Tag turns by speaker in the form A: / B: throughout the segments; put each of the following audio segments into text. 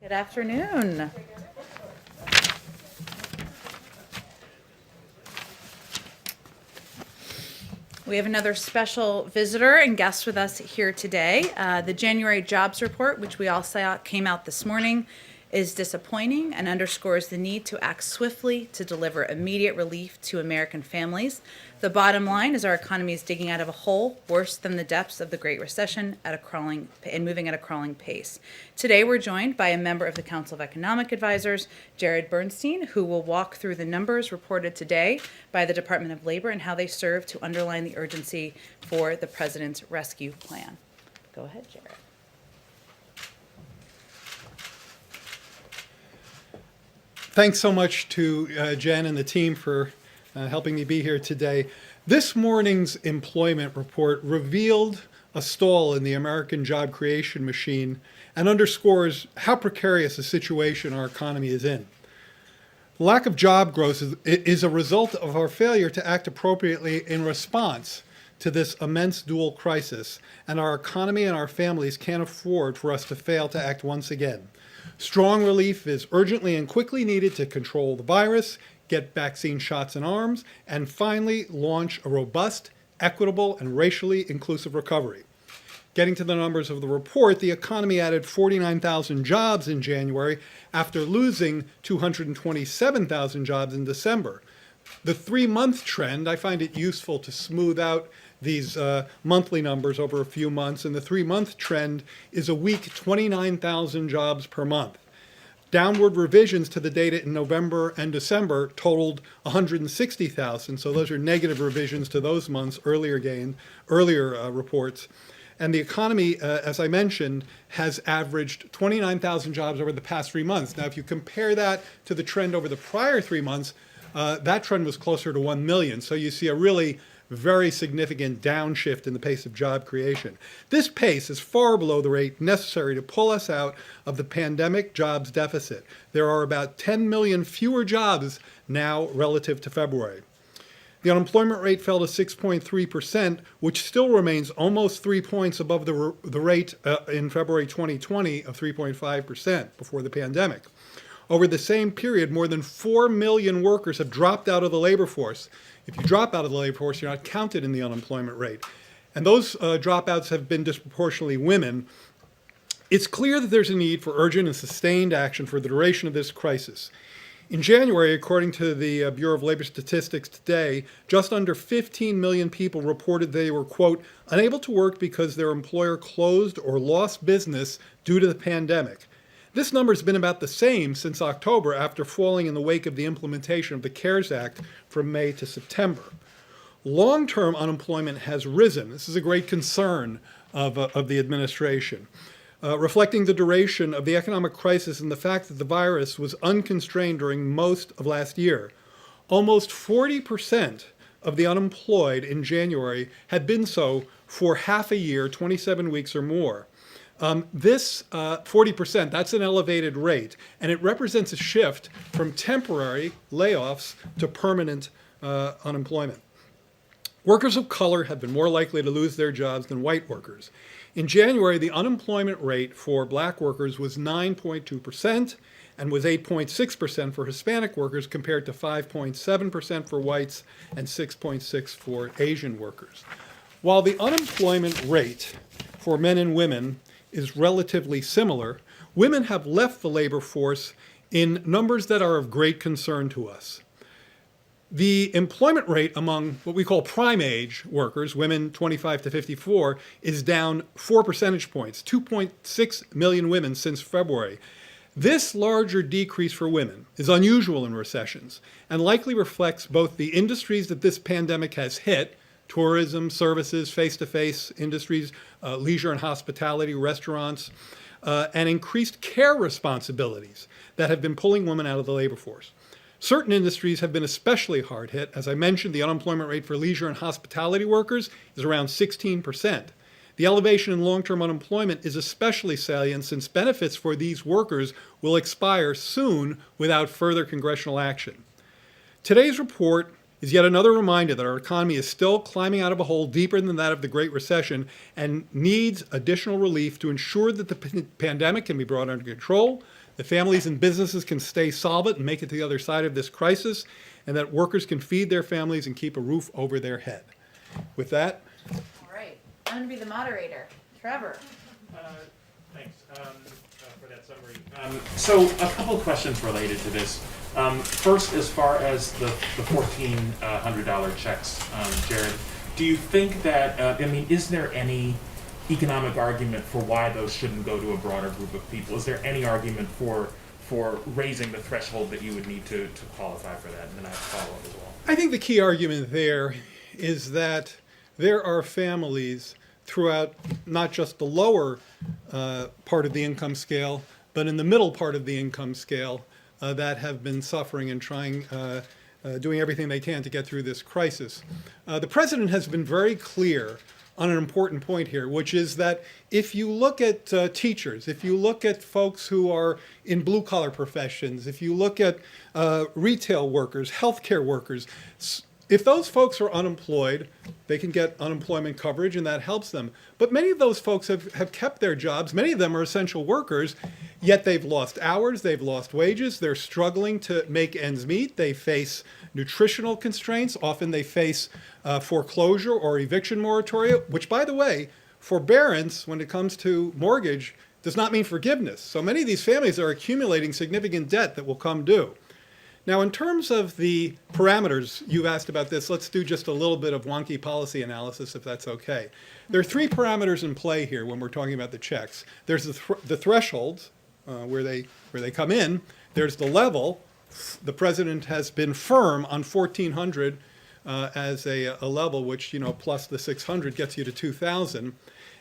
A: Good afternoon. We have another special visitor and guest with us here today. The January jobs report, which we all saw came out this morning, is disappointing and underscores the need to act swiftly to deliver immediate relief to American families. The bottom line is our economy is digging out of a hole worse than the depths of the Great Recession moving at a crawling pace. Today we're joined by a member of the Council of Economic Advisors, Bernstein, who will walk through the numbers reported today by the Department of Labor and how they serve to underline the urgency for the President's rescue plan. Go ahead, Jared.
B: Thanks so much to Jen and the team for helping me be here today. This morning's employment report revealed a stall in the American job creation machine and underscores how precarious a situation our economy is in. The lack of job growth is a result of our failure to act appropriately in response to this immense dual crisis, and our economy and our families can't afford for us to fail to act once again. Strong relief is urgently and quickly needed to control the virus, get vaccine shots in arms, and finally launch a robust, equitable, and racially inclusive recovery. Getting to the numbers of the report, the economy added 49,000 jobs in January after losing 227,000 jobs in December. The 3-month trend, I find it useful to smooth out these monthly numbers over a few months, and the 3-month trend is a weak 29,000 jobs per month. Downward revisions to the data in November and December totaled 160,000, so those are negative revisions to those months' earlier reports. And the economy, as I mentioned, has averaged 29,000 jobs over the past 3 months. Now, if you compare that to the trend over the prior 3 months, that trend was closer to 1 million. So you see a really very significant downshift in the pace of job creation. This pace is far below the rate necessary to pull us out of the pandemic jobs deficit. There are about 10 million fewer jobs now relative to February. The unemployment rate fell to 6.3%, which still remains almost 3 points above the rate in February 2020 of 3.5% before the pandemic. Over the same period, more than 4 million workers have dropped out of the labor force. If you drop out of the labor force, you're not counted in the unemployment rate. And those dropouts have been disproportionately women. It's clear that there's a need for urgent and sustained action for the duration of this crisis. In January, according to the Bureau of Labor Statistics today, just under 15 million people reported they were, quote, unable to work because their employer closed or lost business due to the pandemic. This number has been about the same since October, after falling in the wake of the implementation of the CARES Act from May to September. Long-term unemployment has risen. This is a great concern of the administration, reflecting the duration of the economic crisis and the fact that the virus was unconstrained during most of last year. Almost 40% of the unemployed in January had been so for half a year, 27 weeks or more. This 40%, that's an elevated rate, and it represents a shift from temporary layoffs to permanent unemployment. Workers of color have been more likely to lose their jobs than white workers. In January, the unemployment rate for black workers was 9.2% and was 8.6% for Hispanic workers, compared to 5.7% for whites and 6.6% for Asian workers. While the unemployment rate for men and women is relatively similar, women have left the labor force in numbers that are of great concern to us. The employment rate among what we call prime age workers, women 25 to 54, is down 4 percentage points, 2.6 million women since February. This larger decrease for women is unusual in recessions and likely reflects both the industries that this pandemic has hit, tourism, services, face-to-face industries, leisure and hospitality, restaurants, and increased care responsibilities that have been pulling women out of the labor force. Certain industries have been especially hard hit. As I mentioned, the unemployment rate for leisure and hospitality workers is around 16%. The elevation in long-term unemployment is especially salient since benefits for these workers will expire soon without further congressional action. Today's report is yet another reminder that our economy is still climbing out of a hole deeper than that of the Great Recession and needs additional relief to ensure that the pandemic can be brought under control, that families and businesses can stay solvent and make it to the other side of this crisis, and that workers can feed their families and keep a roof over their head. With that,
A: All right, I'm going to be the moderator. Trevor.
C: Thanks for that summary. So a couple of questions related to this. First, as far as the $1,400 checks, Jared, do you think that, is there any economic argument for why those shouldn't go to a broader group of people? Is there any argument for raising the threshold that you would need to qualify for that? And then I have a follow-up as well.
B: I think the key argument there is that there are families throughout not just the lower part of the income scale, but in the middle part of the income scale that have been suffering and doing everything they can to get through this crisis. The president has been very clear on an important point here, which is that if you look at teachers, if you look at folks who are in blue-collar professions, if you look at retail workers, healthcare workers, if those folks are unemployed, they can get unemployment coverage, and that helps them. But many of those folks have kept their jobs. Many of them are essential workers, yet they've lost hours, they've lost wages, they're struggling to make ends meet, they face nutritional constraints, often they face foreclosure or eviction moratoria, which, by the way, forbearance, when it comes to mortgage, does not mean forgiveness. So many of these families are accumulating significant debt that will come due. Now, in terms of the parameters, you've asked about this, let's do just a little bit of wonky policy analysis, if that's okay. There are three parameters in play here when we're talking about the checks. There's the thresholds, where they come in. There's the level. The president has been firm on 1,400 as a level, which, plus the 600 gets you to 2,000.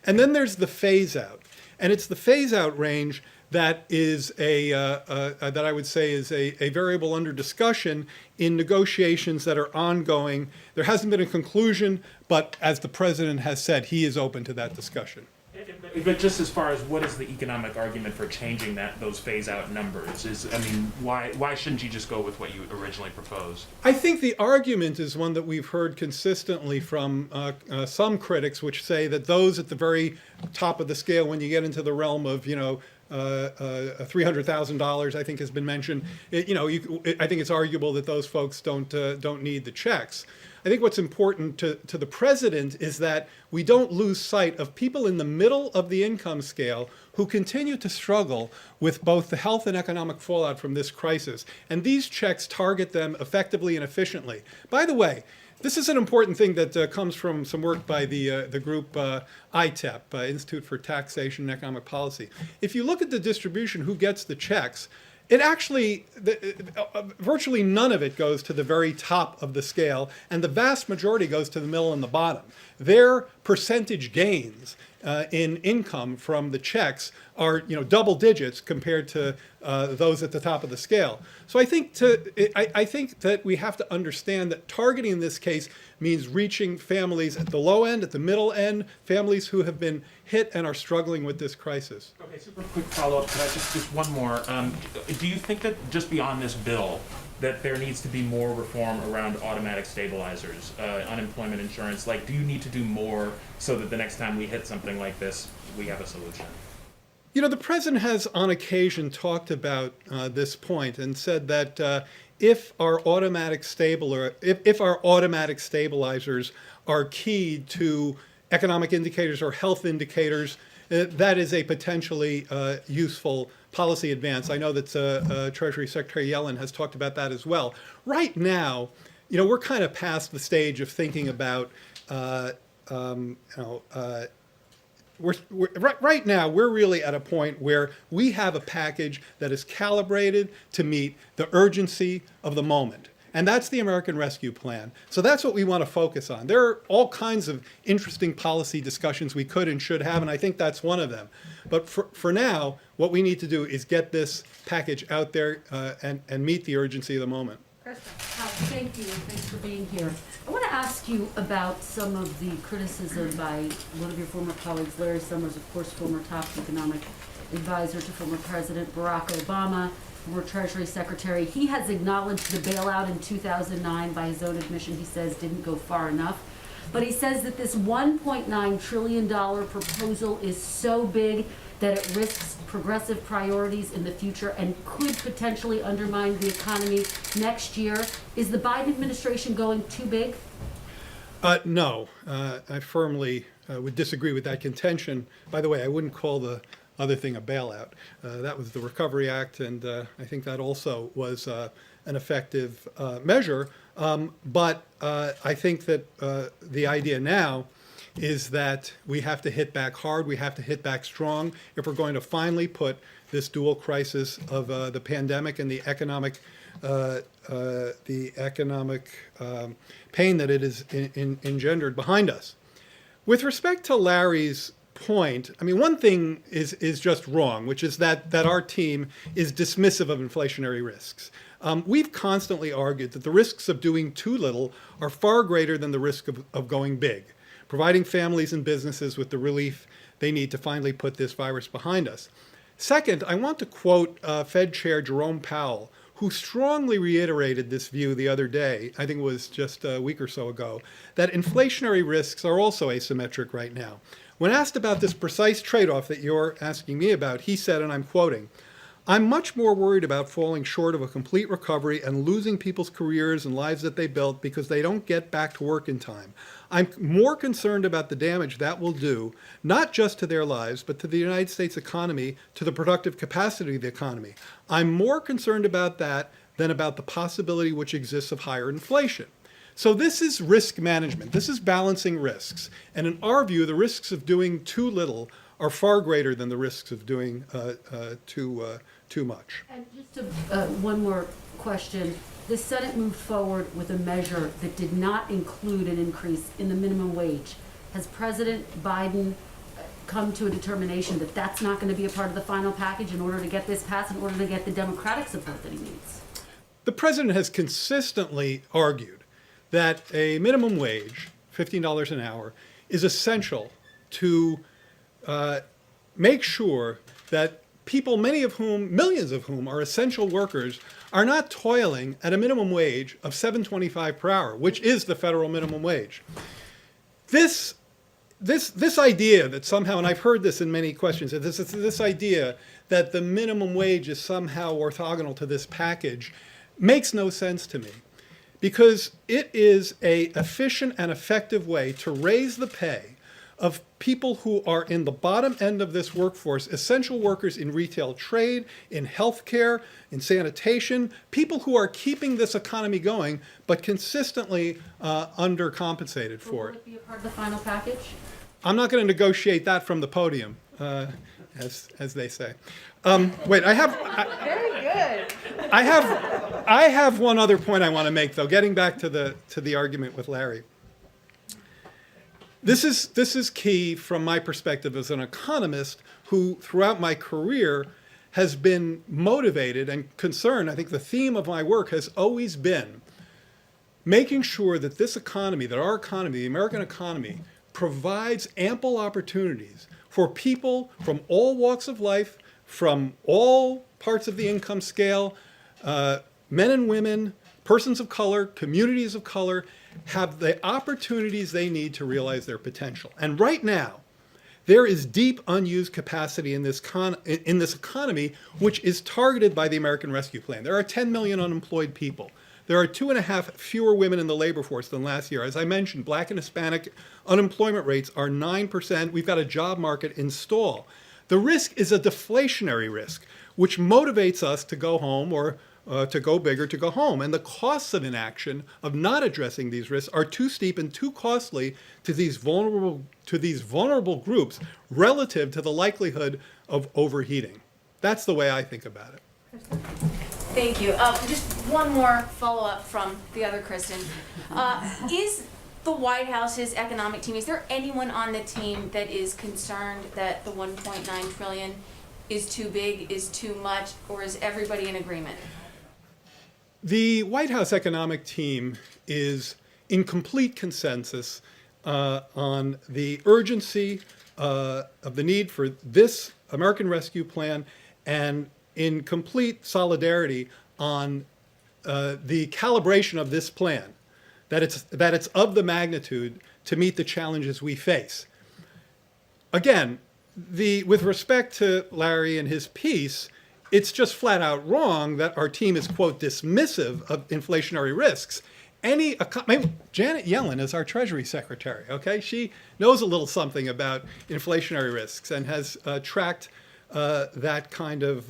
B: And then there's the phase out. And it's the phase out range that is that I would say is a variable under discussion in negotiations that are ongoing. There hasn't been a conclusion, but as the president has said, he is open to that discussion.
C: But just as far as what is the economic argument for changing those phase-out numbers? Why shouldn't you just go with what you originally proposed?
B: I think the argument is one that we've heard consistently from some critics, which say that those at the very top of the scale, when you get into the realm of $300,000, I think has been mentioned. I think it's arguable that those folks don't need the checks. I think what's important to the president is that we don't lose sight of people in the middle of the income scale who continue to struggle with both the health and economic fallout from this crisis. And these checks target them effectively and efficiently. By the way, this is an important thing that comes from some work by the group ITEP, Institute for Taxation and Economic Policy. If you look at the distribution, who gets the checks, it actually, virtually none of it goes to the very top of the scale, and the vast majority goes to the middle and the bottom. Their percentage gains in income from the checks are double digits compared to those at the top of the scale. So I think that we have to understand that targeting in this case means reaching families at the low end, at the middle end, families who have been hit and are struggling with this crisis.
C: Okay, super quick follow-up. Could I just one more? Do you think that just beyond this bill, that there needs to be more reform around automatic stabilizers, unemployment insurance? Do you need to do more so that the next time we hit something like this, we have a solution?
B: The president has on occasion talked about this point and said that if our automatic stabilizers are key to economic indicators or health indicators, that is a potentially useful policy advance. I know that Treasury Secretary Yellen has talked about that as well. Right now, we're kind of past the stage of thinking about, right now, we're really at a point where we have a package that is calibrated to meet the urgency of the moment. And that's the American Rescue Plan. So that's what we want to focus on. There are all kinds of interesting policy discussions we could and should have, and I think that's one of them. But for now, what we need to do is get this package out there and meet the urgency of the moment.
D: Thank you, and thanks for being here. I want to ask you about some of the criticism by one of your former colleagues, Larry Summers, of course, former top economic advisor to former President Barack Obama, former Treasury Secretary. He has acknowledged the bailout in 2009, by his own admission, he says, didn't go far enough. but he says that this $1.9 trillion proposal is so big that it risks progressive priorities in the future and could potentially undermine the economy next year. Is the Biden administration going too big?
B: No, I firmly would disagree with that contention. By the way, I wouldn't call the other thing a bailout. That was the Recovery Act, and I think that also was an effective measure. But I think that the idea now is that we have to hit back hard, we have to hit back strong if we're going to finally put this dual crisis of the pandemic and the economic pain that it has engendered behind us. With respect to Larry's point, I mean, one thing is just wrong, which is that our team is dismissive of inflationary risks. We've constantly argued that the risks of doing too little are far greater than the risk of going big, providing families and businesses with the relief they need to finally put this virus behind us. Second, I want to quote Fed Chair Jerome Powell, who strongly reiterated this view the other day, I think it was just a week or so ago, that inflationary risks are also asymmetric right now. When asked about this precise trade-off that you're asking me about, he said, and I'm quoting, "I'm much more worried about falling short of a complete recovery and losing people's careers and lives that they built because they don't get back to work in time. I'm more concerned about the damage that will do, not just to their lives, but to the United States economy, to the productive capacity of the economy. I'm more concerned about that than about the possibility which exists of higher inflation." So this is risk management. This is balancing risks. And in our view, the risks of doing too little are far greater than the risks of doing too much.
D: And just one more question. The Senate moved forward with a measure that did not include an increase in the minimum wage. Has President Biden come to a determination that that's not going to be a part of the final package in order to get this passed, in order to get the Democratic support that he needs?
B: The president has consistently argued that a minimum wage, $15 an hour, is essential to make sure that people, many of whom, millions of whom are essential workers, are not toiling at a minimum wage of $7.25 per hour, which is the federal minimum wage. This idea that somehow, and I've heard this in many questions, this idea that the minimum wage is somehow orthogonal to this package makes no sense to me, because it is an efficient and effective way to raise the pay of people who are in the bottom end of this workforce, essential workers in retail trade, in healthcare, in sanitation, people who are keeping this economy going, but consistently undercompensated for
D: Will
B: it.
D: it be a part of the final package?
B: I'm not going to negotiate that from the podium, as they say. Wait,
A: Very good.
B: I have one other point I want to make, though. Getting back to the argument with Larry. This is key from my perspective as an economist who, throughout my career, has been motivated and concerned. I think the theme of my work has always been making sure that this economy, that our economy, the American economy, provides ample opportunities for people from all walks of life, from all parts of the income scale, men and women, persons of color, communities of color, have the opportunities they need to realize their potential. And right now, there is deep unused capacity in this economy, which is targeted by the American Rescue Plan. There are 10 million unemployed people. There are 2.5 fewer women in the labor force than last year. As I mentioned, Black and Hispanic unemployment rates are 9%. We've got a job market in stall. The risk is a deflationary risk, which motivates us to go home or to go big or to go home. And the costs of inaction, of not addressing these risks, are too steep and too costly to these vulnerable groups relative to the likelihood of overheating. That's the way I think about it.
E: Thank you. Just one more follow-up from the other Kristen. Is the White House's economic team, is there anyone on the team that is concerned that the $1.9 trillion is too big, is too much, or is everybody in agreement?
B: The White House economic team is in complete consensus on the urgency of the need for this American Rescue Plan, and in complete solidarity on the calibration of this plan, that it's of the magnitude to meet the challenges we face. Again, with respect to Larry and his piece, it's just flat out wrong that our team is, quote, dismissive of inflationary risks. Janet Yellen is our Treasury Secretary, okay? She knows a little something about inflationary risks and has tracked that kind of,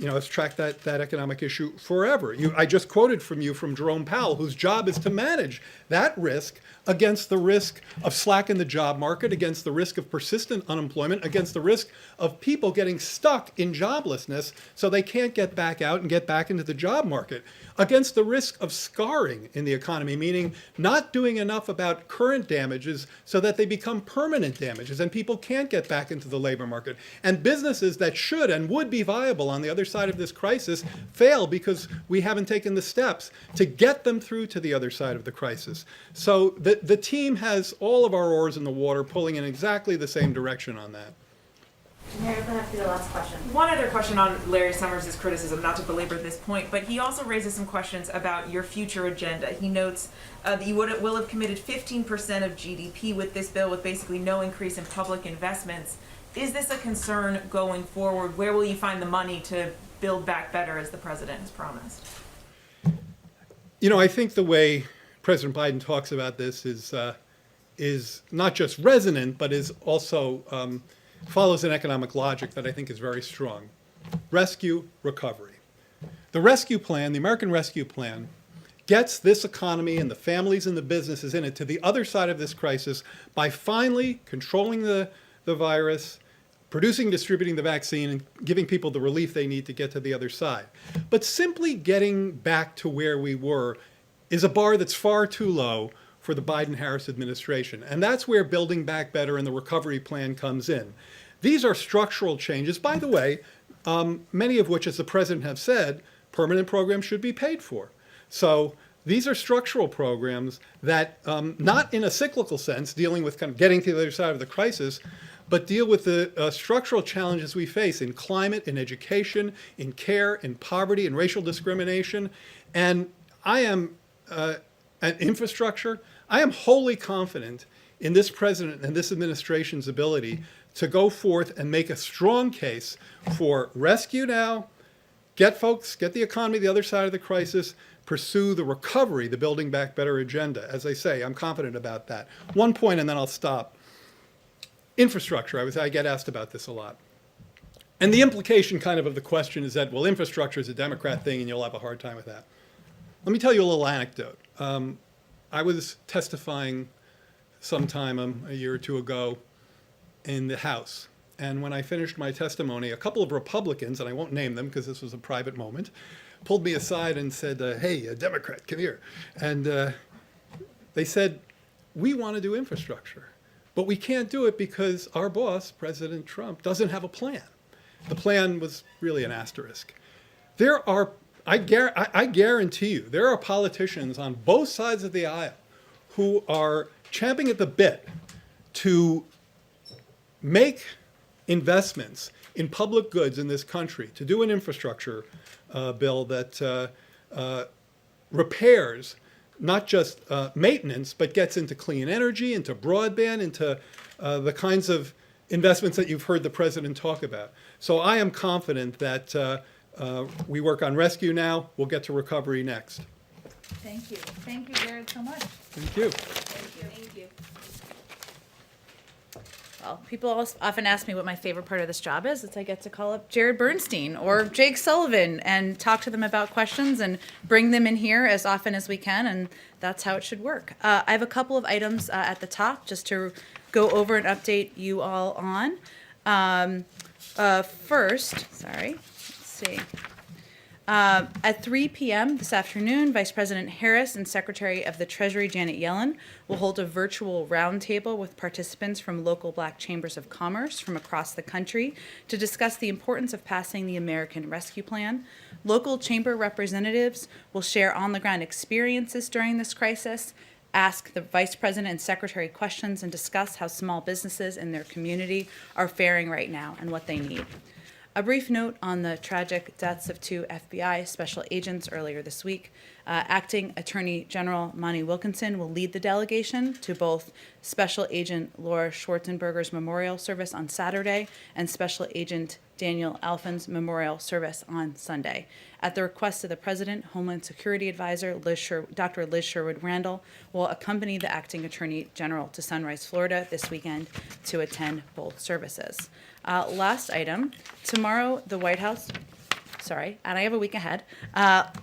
B: has tracked that economic issue forever. I just quoted from Jerome Powell, whose job is to manage that risk against the risk of slack in the job market, against the risk of persistent unemployment, against the risk of people getting stuck in joblessness so they can't get back out and get back into the job market, against the risk of scarring in the economy, meaning not doing enough about current damages so that they become permanent damages and people can't get back into the labor market. And businesses that should and would be viable on the other side of this crisis fail because we haven't taken the steps to get them through to the other side of the crisis. So the team has all of our oars in the water, pulling in exactly the same direction on that.
E: Mary, that have to be the last question.
F: One other question on Larry Summers' criticism, not to belabor this point, but he also raises some questions about your future agenda. He notes that you will have committed 15% of GDP with this bill, with basically no increase in public investments. Is this a concern going forward? Where will you find the money to build back better, as the president has promised?
B: I think the way President Biden talks about this is not just resonant, but is also follows an economic logic that I think is very strong. Rescue, recovery. The rescue plan, the American Rescue Plan, gets this economy and the families and the businesses in it to the other side of this crisis by finally controlling the virus, producing, distributing the vaccine, and giving people the relief they need to get to the other side. But simply getting back to where we were is a bar that's far too low for the Biden-Harris administration. And that's where Building Back Better and the recovery plan comes in. These are structural changes, by the way, many of which, as the president has said, permanent programs should be paid for. So these are structural programs that, not in a cyclical sense, dealing with kind of getting to the other side of the crisis, but deal with the structural challenges we face in climate, in education, in care, in poverty, in racial discrimination. And I am, and infrastructure, I am wholly confident in this president and this administration's ability to go forth and make a strong case for rescue now, get the economy the other side of the crisis, pursue the recovery, the Building Back Better agenda. As I say, I'm confident about that. One point and then I'll stop. Infrastructure, I get asked about this a lot. And the implication kind of the question is that, well, infrastructure is a Democrat thing and you'll have a hard time with that. Let me tell you a little anecdote. I was testifying sometime a year or two ago in the House. And when I finished my testimony, a couple of Republicans, and I won't name them because this was a private moment, pulled me aside and said, hey, a Democrat, come here. And they said, we want to do infrastructure, but we can't do it because our boss, President Trump, doesn't have a plan. The plan was really an asterisk. I guarantee you, there are politicians on both sides of the aisle who are champing at the bit to make investments in public goods in this country, to do an infrastructure bill that repairs not just maintenance, but gets into clean energy, into broadband, into the kinds of investments that you've heard the president talk about. So I am confident that we work on rescue now, we'll get to recovery next.
A: Thank you. Thank you, Jared, so much.
B: Thank you.
E: Thank you.
A: Well, people often ask me what my favorite part of this job is. It's I get to call up Jared Bernstein or Jake Sullivan and talk to them about questions and bring them in here as often as we can, and that's how it should work. I have a couple of items at the top just to go over and update you all on. First, let's see. At 3 p.m. this afternoon, Vice President Harris and Secretary of the Treasury Janet Yellen will hold a virtual roundtable with participants from local Black chambers of commerce from across the country to discuss the importance of passing the American Rescue Plan. Local chamber representatives will share on-the-ground experiences during this crisis, ask the Vice President and Secretary questions, and discuss how small businesses in their community are faring right now and what they need. A brief note on the tragic deaths of 2 FBI special agents earlier this week. Acting Attorney General Monty Wilkinson will lead the delegation to both Special Agent Laura Schwarzenberger's memorial service on Saturday and Special Agent Daniel Alphen's memorial service on Sunday. At the request of the President, Homeland Security Advisor Dr. Liz Sherwood Randall will accompany the Acting Attorney General to Sunrise, Florida this weekend to attend both services. Last item, tomorrow the White House, and I have a week ahead.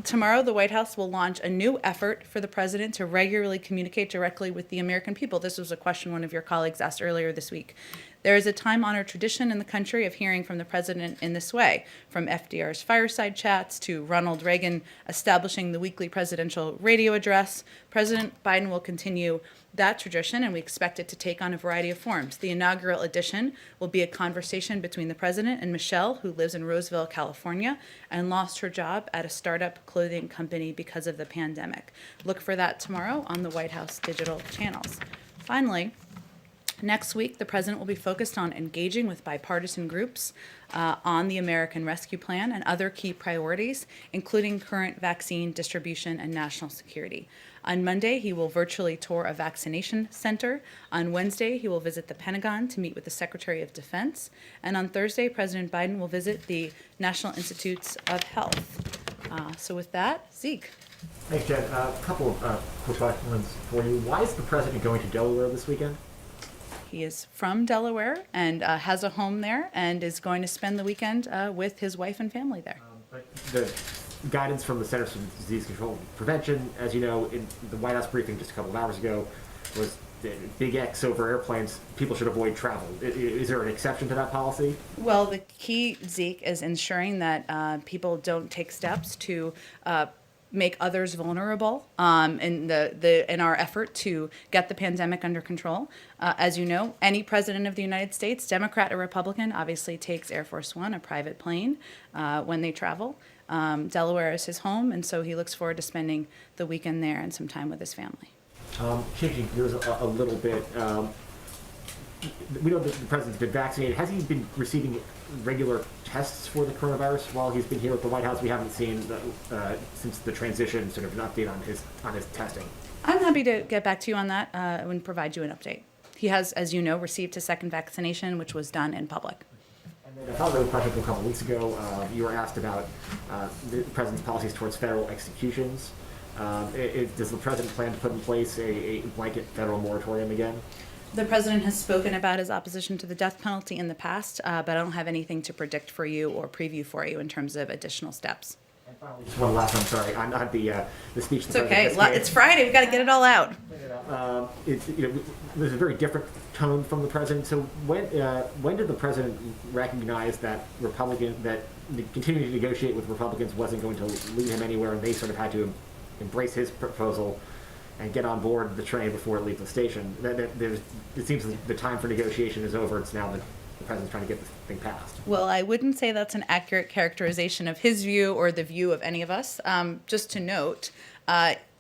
A: Tomorrow, the White House will launch a new effort for the president to regularly communicate directly with the American people. This was a question one of your colleagues asked earlier this week. There is a time-honored tradition in the country of hearing from the president in this way, from FDR's fireside chats to Ronald Reagan establishing the weekly presidential radio address. President Biden will continue that tradition, and we expect it to take on a variety of forms. The inaugural edition will be a conversation between the president and Michelle, who lives in Roseville, California, and lost her job at a startup clothing company because of the pandemic. Look for that tomorrow on the White House digital channels. Finally, next week, the president will be focused on engaging with bipartisan groups on the American Rescue Plan and other key priorities, including current vaccine distribution and national security. On Monday, he will virtually tour a vaccination center. On Wednesday, he will visit the Pentagon to meet with the Secretary of Defense. And on Thursday, President Biden will visit the National Institutes of Health. So with that, Zeke.
G: Thanks, Jen. A couple of quick questions for you. Why is the president going to Delaware this weekend?
A: He is from Delaware and has a home there and is going to spend the weekend with his wife and family there.
G: But the guidance from the Centers for Disease Control and Prevention, as you know, in the White House briefing just a couple of hours ago, was the big X over airplanes. People should avoid travel. Is there an exception to that policy?
A: Well, the key, Zeke, is ensuring that people don't take steps to make others vulnerable in our effort to get the pandemic under control. As you know, any president of the United States, Democrat or Republican, obviously takes Air Force One, a private plane, when they travel. Delaware is his home, and so he looks forward to spending the weekend there and some time with his family.
G: Changing gears a little bit, we know that the president's been vaccinated. Has he been receiving regular tests for the coronavirus while he's been here at the White House? We haven't seen since the transition sort of an update on his testing.
A: I'm happy to get back to you on that and provide you an update. He has, as you know, received his second vaccination, which was done in public.
G: And then a follow-up question from a couple of weeks ago. You were asked about the president's policies towards federal executions. Does the president plan to put in place a blanket federal moratorium again?
A: The president has spoken about his opposition to the death penalty in the past, but I don't have anything to predict for you or preview for you in terms of additional steps.
G: And finally, just one last one, sorry, on the speech.
A: It's okay. It's Friday. We've got to get it all out.
G: There's a very different tone from the president. So when did the president recognize that continuing to negotiate with Republicans wasn't going to lead him anywhere, and they sort of had to embrace his proposal and get on board the train before it leaves the station? It seems the time for negotiation is over. It's now that the president's trying to get this thing passed.
A: Well, I wouldn't say that's an accurate characterization of his view or the view of any of us. Just to note,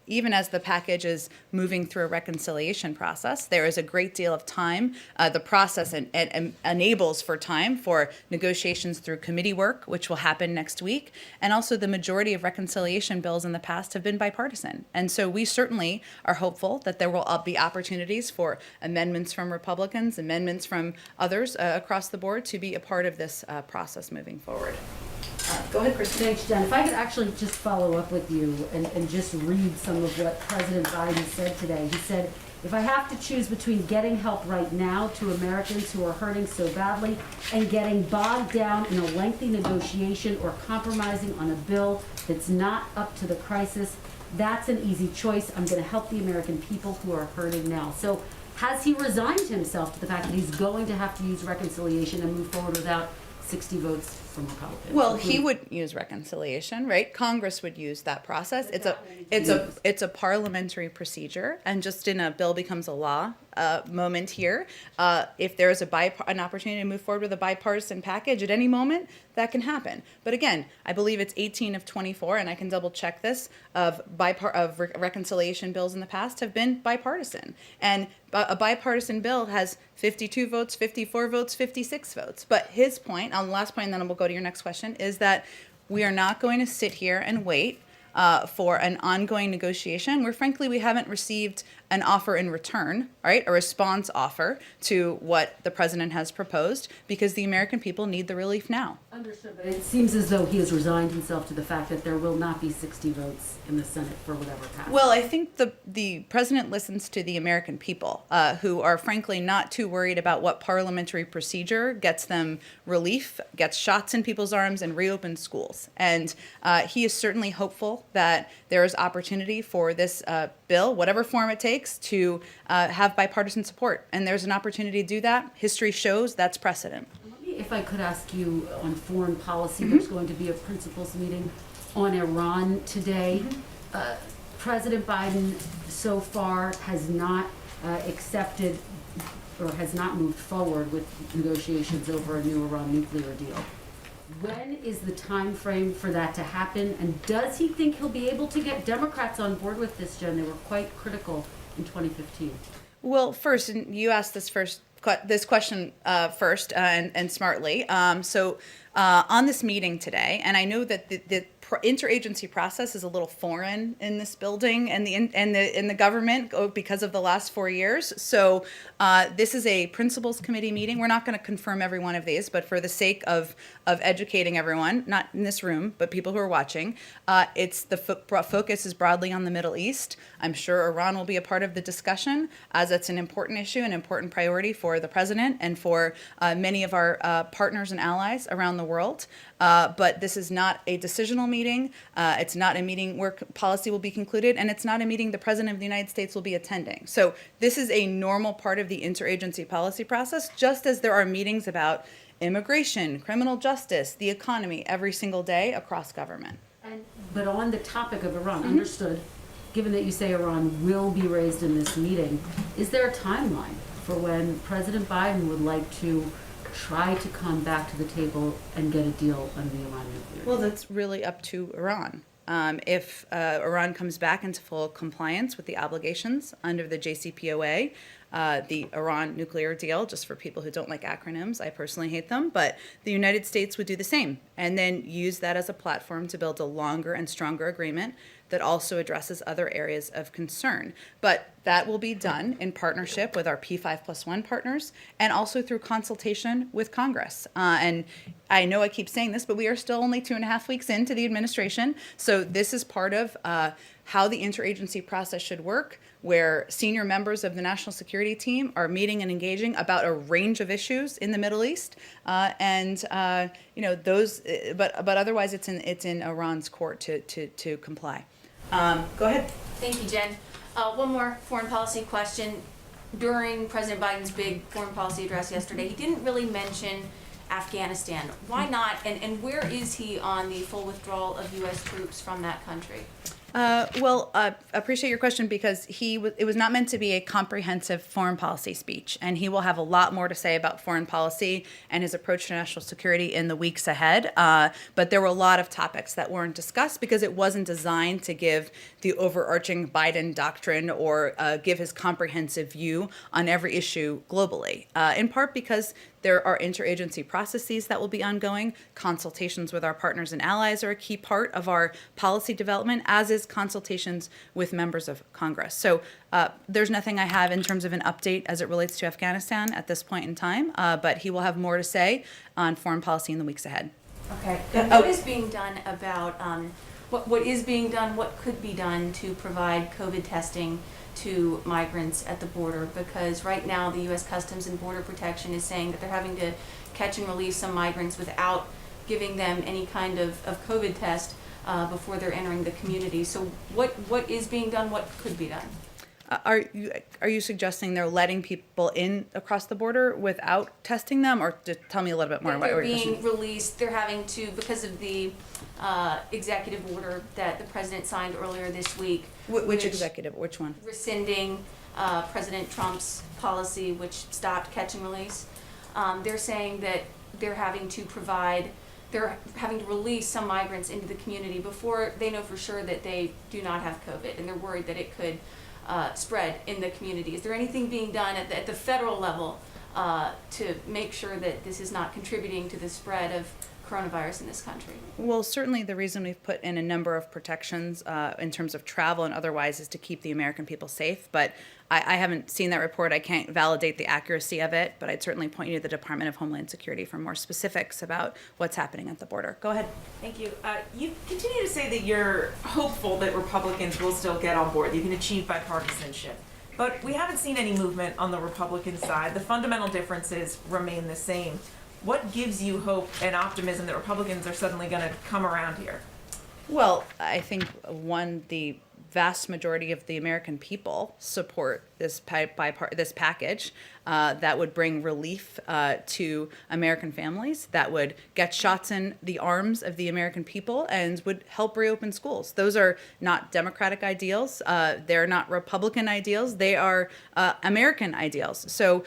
A: even as the package is moving through a reconciliation process, there is a great deal of time. The process enables for time for negotiations through committee work, which will happen next week. And also the majority of reconciliation bills in the past have been bipartisan. And so we certainly are hopeful that there will be opportunities for amendments from Republicans, amendments from others across the board to be a part of this process moving forward. Go ahead, Kristen.
D: Thanks, Jen. If I could actually just follow up with you and just read some of what President Biden said today. He said, if I have to choose between getting help right now to Americans who are hurting so badly and getting bogged down in a lengthy negotiation or compromising on a bill that's not up to the crisis, that's an easy choice. I'm going to help the American people who are hurting now. So has he resigned himself to the fact that he's going to have to use reconciliation and move forward without 60 votes from Republicans?
A: Well, he would use reconciliation, right? Congress would use that process. It's a parliamentary procedure, and just in a bill becomes a law, moment here. If there is an opportunity to move forward with a bipartisan package at any moment, that can happen. But again, I believe it's 18 of 24, and I can double check this, of reconciliation bills in the past have been bipartisan. And a bipartisan bill has 52 votes, 54 votes, 56 votes. But his point, on the last point, and then we'll go to your next question, is that we are not going to sit here and wait for an ongoing negotiation where, frankly, we haven't received an offer in return, right? A response offer to what the president has proposed, because the American people need the relief now.
D: Understood, but it seems as though he has resigned himself to the fact that there will not be 60 votes in the Senate for whatever passes.
A: Well, I think the president listens to the American people, who are frankly not too worried about what parliamentary procedure gets them relief, gets shots in people's arms, and reopens schools. And he is certainly hopeful that there is opportunity for this bill, whatever form it takes, to have bipartisan support. And there's an opportunity to do that. History shows that's precedent.
D: If I could ask you on foreign policy, there's going to be a principals meeting on Iran today. President Biden so far has not accepted or has not moved forward with negotiations over a new Iran nuclear deal. When is the time frame for that to happen? And does he think he'll be able to get Democrats on board with this, Jen? They were quite critical in 2015.
A: Well, first, and you asked this question first and smartly. So on this meeting today, and I know that the interagency process is a little foreign in this building and in the government because of the last 4 years. So this is a principals committee meeting. We're not going to confirm every one of these, but for the sake of educating everyone, not in this room, but people who are watching, it's the focus is broadly on the Middle East. I'm sure Iran will be a part of the discussion, as it's an important issue, an important priority for the president and for many of our partners and allies around the world. But this is not a decisional meeting. It's not a meeting where policy will be concluded, and it's not a meeting the President of the United States will be attending. So this is a normal part of the interagency policy process, just as there are meetings about immigration, criminal justice, the economy every single day across government.
D: But on the topic of Iran, understood, given that you say Iran will be raised in this meeting, is there a timeline for when President Biden would like to try to come back to the table and get a deal on the Iran nuclear?
A: Well, that's really up to Iran. If Iran comes back into full compliance with the obligations under the JCPOA, the Iran nuclear deal, just for people who don't like acronyms, I personally hate them, but the United States would do the same and then use that as a platform to build a longer and stronger agreement that also addresses other areas of concern. But that will be done in partnership with our P5+1 partners and also through consultation with Congress. And I know I keep saying this, but we are still only 2.5 weeks into the administration. So this is part of how the interagency process should work, where senior members of the national security team are meeting and engaging about a range of issues in the Middle East, those. But otherwise, it's in Iran's court to comply. Go ahead.
E: Thank you, Jen. One more foreign policy question. During President Biden's big foreign policy address yesterday, he didn't really mention Afghanistan. Why not? And where is he on the full withdrawal of U.S. troops from that country?
A: Appreciate your question, because it was not meant to be a comprehensive foreign policy speech, and he will have a lot more to say about foreign policy and his approach to national security in the weeks ahead. But there were a lot of topics that weren't discussed because it wasn't designed to give the overarching Biden doctrine or give his comprehensive view on every issue globally, in part because there are interagency processes that will be ongoing. Consultations with our partners and allies are a key part of our policy development, as is consultations with members of Congress. So there's nothing I have in terms of an update as it relates to Afghanistan at this point in time, but he will have more to say on foreign policy in the weeks ahead.
E: Okay. And what is being done about what is being done? What could be done to provide COVID testing to migrants at the border? Because right now the U.S. Customs and Border Protection is saying that they're having to catch and release some migrants without giving them any kind of COVID test before they're entering the community. So what is being done? What could be done?
A: Are you suggesting they're letting people in across the border without testing them, or just tell me a little bit more about
E: They're
A: what you're
E: being released. They're having to, because of the executive order that the president signed earlier this week.
A: Which executive? Which one?
E: Rescinding President Trump's policy, which stopped catch and release. They're saying that they're having to release some migrants into the community before they know for sure that they do not have COVID, and they're worried that it could spread in the community. Is there anything being done at the federal level to make sure that this is not contributing to the spread of coronavirus in this country?
A: Well, certainly the reason we've put in a number of protections in terms of travel and otherwise is to keep the American people safe. But I haven't seen that report. I can't validate the accuracy of it, but I'd certainly point you to the Department of Homeland Security for more specifics about what's happening at the border. Go ahead.
F: Thank you. You continue to say that you're hopeful that Republicans will still get on board, that you can achieve bipartisanship. But we haven't seen any movement on the Republican side. The fundamental differences remain the same. What gives you hope and optimism that Republicans are suddenly going to come around here?
A: Well, I think, one, the vast majority of the American people support this package that would bring relief to American families, that would get shots in the arms of the American people, and would help reopen schools. Those are not Democratic ideals. They're not Republican ideals. They are American ideals. So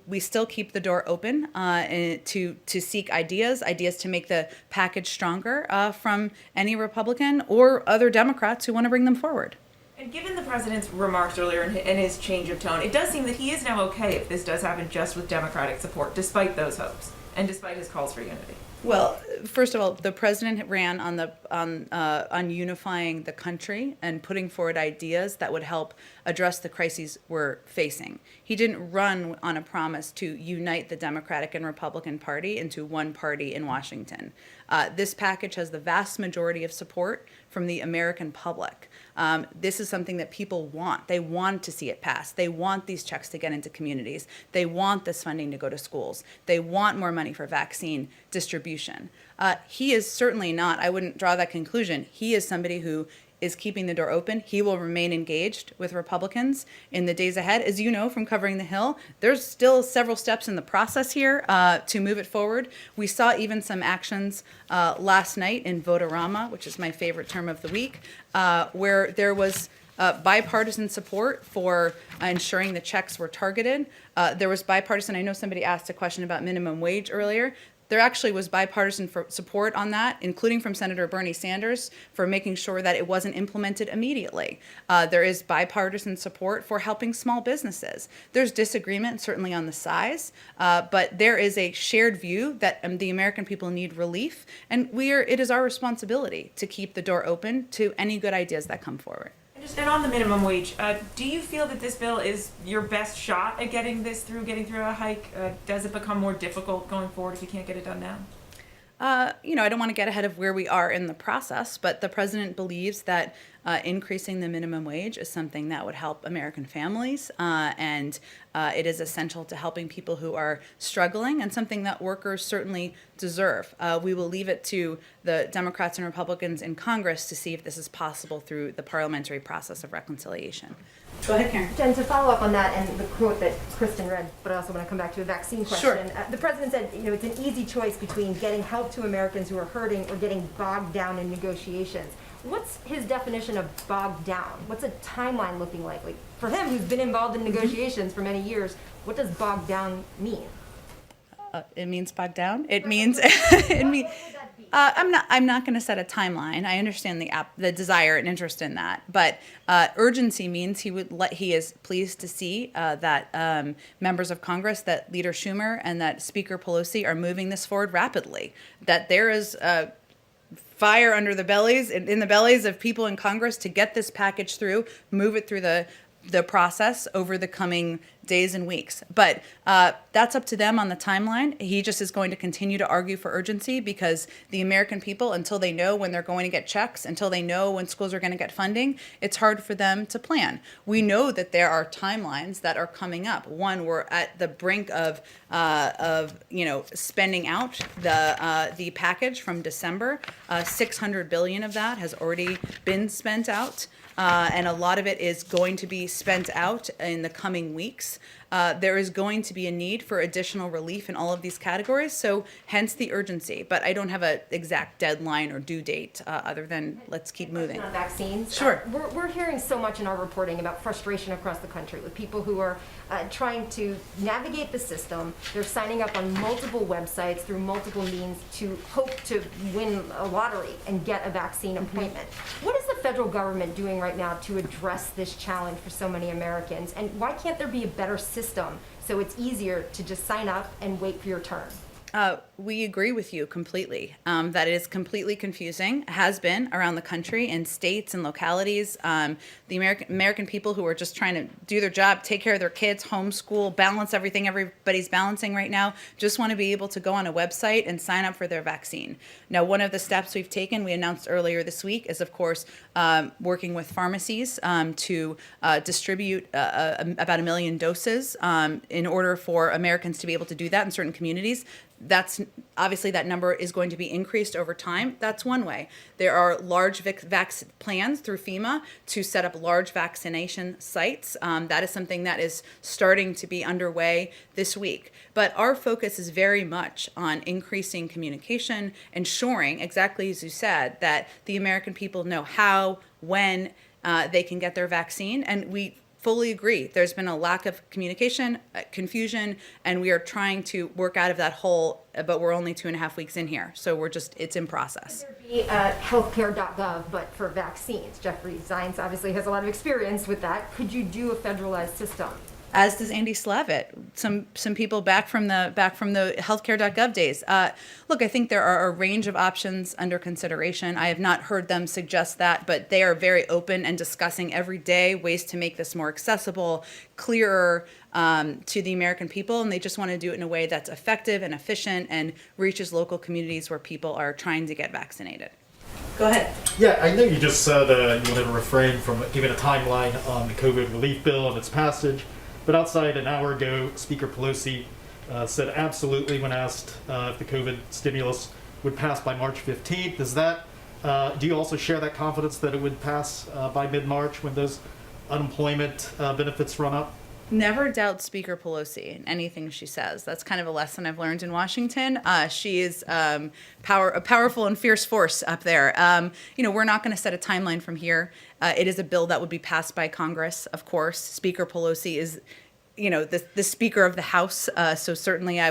A: we still keep the door open to seek ideas to make the package stronger from any Republican or other Democrats who want to bring them forward.
F: And given the president's remarks earlier and his change of tone, it does seem that he is now okay if this does happen just with Democratic support, despite those hopes and despite his calls for unity.
A: Well, first of all, the president ran on unifying the country and putting forward ideas that would help address the crises we're facing. He didn't run on a promise to unite the Democratic and Republican Party into one party in Washington. This package has the vast majority of support from the American public. This is something that people want. They want to see it pass. They want these checks to get into communities. They want this funding to go to schools. They want more money for vaccine distribution. He is certainly not, I wouldn't draw that conclusion. He is somebody who is keeping the door open. He will remain engaged with Republicans in the days ahead. As you know from covering the Hill, there's still several steps in the process here to move it forward. We saw even some actions last night in Vote-A-Rama, which is my favorite term of the week, where there was bipartisan support for ensuring the checks were targeted. There was bipartisan, I know somebody asked a question about minimum wage earlier. There actually was bipartisan support on that, including from Senator Bernie Sanders, for making sure that it wasn't implemented immediately. There is bipartisan support for helping small businesses. There's disagreement, certainly on the size, but there is a shared view that the American people need relief, and it is our responsibility to keep the door open to any good ideas that come forward.
F: And on the minimum wage, do you feel that this bill is your best shot at getting through a hike? Does it become more difficult going forward if you can't get it done now?
A: I don't want to get ahead of where we are in the process, but the president believes that increasing the minimum wage is something that would help American families, and it is essential to helping people who are struggling, and something that workers certainly deserve. We will leave it to the Democrats and Republicans in Congress to see if this is possible through the parliamentary process of reconciliation. Go ahead, Karen.
H: Jen, to follow up on that and the quote that Kristen read, but I also want to come back to a vaccine question.
A: Sure.
H: The president said, it's an easy choice between getting help to Americans who are hurting or getting bogged down in negotiations. What's his definition of bogged down? What's a timeline looking like? Like, for him, who's been involved in negotiations for many years, what does bogged down mean?
A: It means bogged down. It means it means. I'm not going to set a timeline. I understand the desire and interest in that, but urgency means he is pleased to see that members of Congress, that Leader Schumer and that Speaker Pelosi are moving this forward rapidly. That there is fire under the bellies in the bellies of people in Congress to get this package through, move it through the process over the coming days and weeks. But that's up to them on the timeline. He just is going to continue to argue for urgency because the American people, until they know when they're going to get checks, until they know when schools are going to get funding, it's hard for them to plan. We know that there are timelines that are coming up. One, we're at the brink of spending out the package from December. $600 billion of that has already been spent out. And a lot of it is going to be spent out in the coming weeks. weeks, there is going to be a need for additional relief in all of these categories. So hence the urgency. But I don't have an exact deadline or due date other than let's keep moving.
H: On vaccines.
A: Sure.
H: We're hearing so much in our reporting about frustration across the country with people who are trying to navigate the system. They're signing up on multiple websites through multiple means to hope to win a lottery and get a vaccine appointment. What is the federal government doing right now to address this challenge for so many Americans? And why can't there be a better system so it's easier to just sign up and wait for your turn?
A: We agree with you completely. That it is completely confusing, has been around the country in states and localities. The American people who are just trying to do their job, take care of their kids, homeschool, balance everything everybody's balancing right now, just want to be able to go on a website and sign up for their vaccine. Now, one of the steps we've taken, we announced earlier this week, is of course working with pharmacies to distribute about 1 million doses in order for Americans to be able to do that in certain communities. That's obviously that number is going to be increased over time. That's one way. There are large plans through FEMA to set up large vaccination sites. That is something that is starting to be underway this week. But our focus is very much on increasing communication, ensuring, exactly as you said, that the American people know how, when they can get their vaccine. And we fully agree. There's been a lack of communication, confusion, and we are trying to work out of that hole, but we're only 2.5 weeks in here. So it's in process.
H: Could there be healthcare.gov, but for vaccines? Jeffrey Zients obviously has a lot of experience with that. Could you do a federalized system?
A: As does Andy Slavitt, some people back from the healthcare.gov days. Look, I think there are a range of options under consideration. I have not heard them suggest that, but they are very open and discussing every day ways to make this more accessible, clearer to the American people, and they just want to do it in a way that's effective and efficient and reaches local communities where people are trying to get vaccinated. Go ahead.
I: Yeah, I know you just said you wanted to refrain from giving a timeline on the COVID relief bill and its passage. But outside an hour ago, Speaker Pelosi said absolutely when asked if the COVID stimulus would pass by March 15th. Do you also share that confidence that it would pass by mid-March when those unemployment benefits run up?
A: Never doubt Speaker Pelosi in anything she says. That's kind of a lesson I've learned in Washington. She is a powerful and fierce force up there. We're not going to set a timeline from here. It is a bill that would be passed by Congress, of course. Speaker Pelosi is, the Speaker of the House. So certainly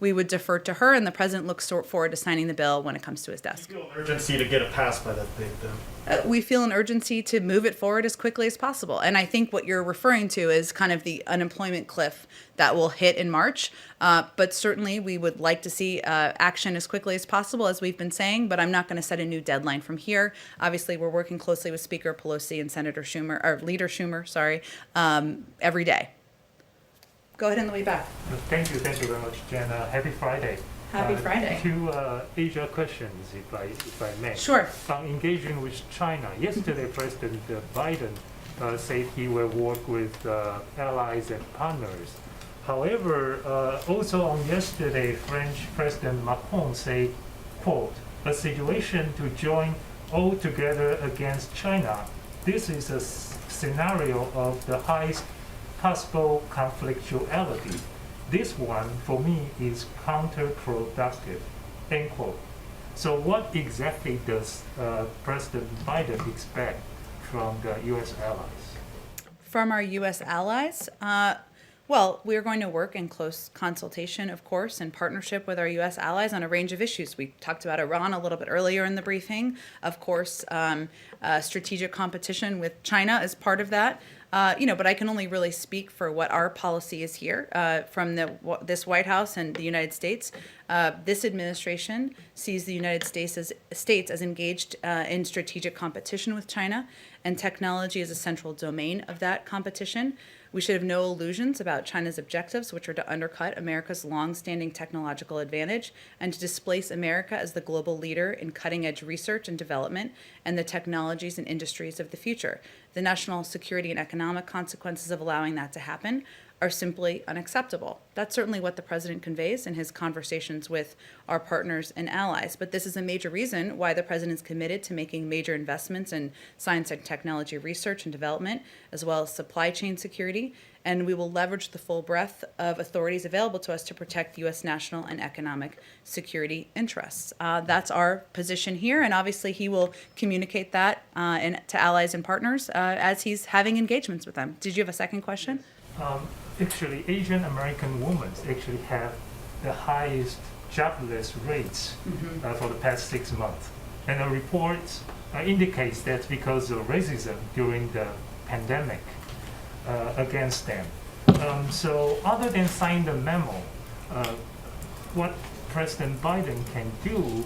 A: we would defer to her, and the President looks forward to signing the bill when it comes to his desk.
I: Do you feel an urgency to get it passed by that date, though?
A: We feel an urgency to move it forward as quickly as possible. And I think what you're referring to is kind of the unemployment cliff that will hit in March. But certainly we would like to see action as quickly as possible, as we've been saying, but I'm not going to set a new deadline from here. Obviously, we're working closely with Speaker Pelosi and Leader Schumer, every day. Go ahead on the way back.
J: Thank you very much, Jen. Happy Friday.
A: Happy Friday.
J: Two Asia questions, if I may.
A: Sure.
J: On engaging with China, yesterday President Biden said he will work with allies and partners. However, also on yesterday, French President Macron said, quote, "A situation to join all together against China. This is a scenario of the highest possible conflictuality. This one, for me, is counterproductive," end quote. So what exactly does President Biden expect from the U.S. allies?
A: From our U.S. allies? Well, we are going to work in close consultation, of course, in partnership with our U.S. allies on a range of issues. We talked about Iran a little bit earlier in the briefing. Of course, strategic competition with China is part of that. But I can only really speak for what our policy is here from this White House and the United States. This administration sees the United States as engaged in strategic competition with China, and technology is a central domain of that competition. We should have no illusions about China's objectives, which are to undercut America's long-standing technological advantage and to displace America as the global leader in cutting-edge research and development and the technologies and industries of the future. The national security and economic consequences of allowing that to happen are simply unacceptable. That's certainly what the president conveys in his conversations with our partners and allies. But this is a major reason why the president's committed to making major investments in science and technology research and development, as well as supply chain security. And we will leverage the full breadth of authorities available to us to protect U.S. national and economic security interests. That's our position here, and obviously he will communicate that to allies and partners as he's having engagements with them. Did you have a second question?
J: Actually, Asian American women actually have the highest jobless rates for the past 6 months. And the report indicates that's because of racism during the pandemic against them. So other than sign the memo, what President Biden can do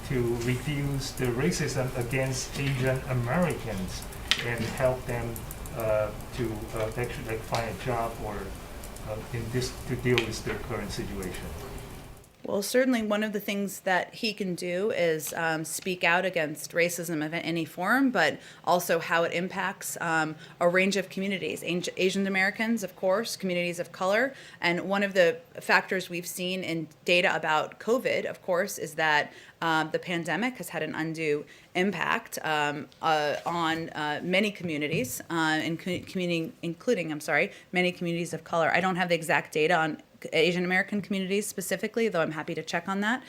J: to reduce the racism against Asian Americans and help them to actually find a job or to deal with their current situation.
A: Well, certainly one of the things that he can do is speak out against racism of any form, but also how it impacts a range of communities. Asian Americans, of course, communities of color. And one of the factors we've seen in data about COVID, of course, is that the pandemic has had an undue impact on many communities, including many communities of color. I don't have the exact data on Asian American communities specifically, though I'm happy to check on that.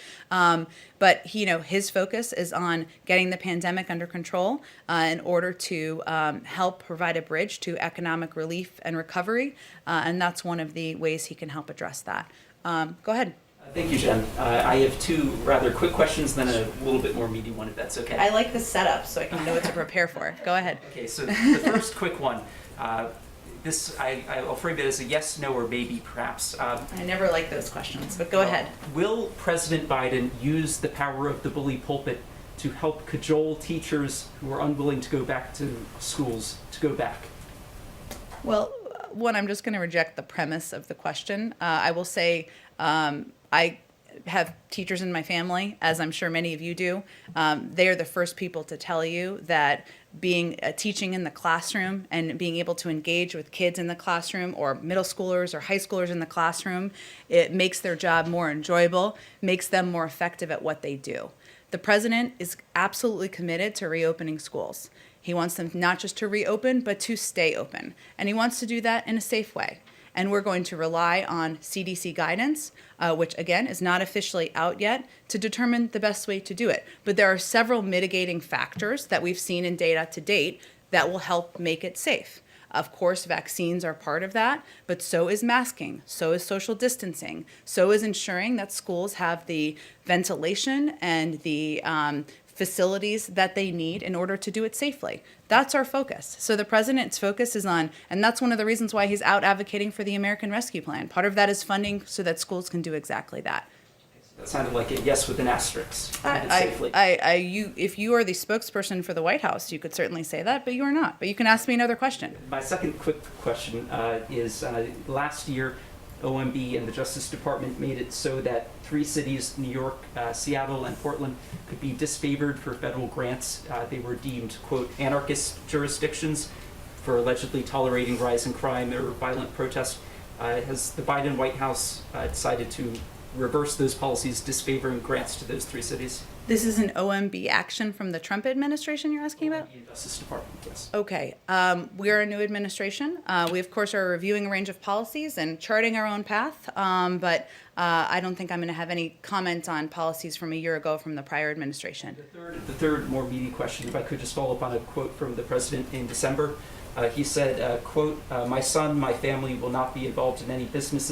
A: But his focus is on getting the pandemic under control in order to help provide a bridge to economic relief and recovery, and that's one of the ways he can help address that. Go ahead.
K: Thank you, Jen. I have two rather quick questions, then a little bit more meaty one, if that's okay.
A: I like the setup so I can know what to prepare for. Go ahead.
K: Okay, so the first quick one. I'll frame it as a yes, no, or maybe, perhaps.
A: I never like those questions, but go ahead.
K: Will President Biden use the power of the bully pulpit to help cajole teachers who are unwilling to go back to schools to go back?
A: Well, one, I'm just going to reject the premise of the question. I will say I have teachers in my family, as I'm sure many of you do. They are the first people to tell you that teaching in the classroom and being able to engage with kids in the classroom, or middle schoolers or high schoolers in the classroom, it makes their job more enjoyable, makes them more effective at what they do. The president is absolutely committed to reopening schools. He wants them not just to reopen, but to stay open. And he wants to do that in a safe way. And we're going to rely on CDC guidance, which again is not officially out yet, to determine the best way to do it. But there are several mitigating factors that we've seen in data to date that will help make it safe. Of course, vaccines are part of that, but so is masking, so is social distancing, so is ensuring that schools have the ventilation and the facilities that they need in order to do it safely. That's our focus. So the president's focus is on, and that's one of the reasons why he's out advocating for the American Rescue Plan. Part of that is funding so that schools can do exactly that.
K: That sounded like a yes with an asterisk. Safely.
A: If you are the spokesperson for the White House, you could certainly say that, but you are not. But you can ask me another question.
K: My second quick question is last year, OMB and the Justice Department made it so that 3 cities, New York, Seattle, and Portland, could be disfavored for federal grants. They were deemed, quote, anarchist jurisdictions for allegedly tolerating rising crime or violent protest. Has the Biden White House decided to reverse those policies disfavoring grants to those 3 cities?
A: This is an OMB action from the Trump administration you're asking about?
K: The Justice Department, yes.
A: Okay. We are a new administration. We, of course, are reviewing a range of policies and charting our own path, but I don't think I'm going to have any comment on policies from a year ago from the prior administration.
K: The third more meaty question, if I could just follow up on a quote from the president in December. He said, quote, my son, my family will not be involved in any business,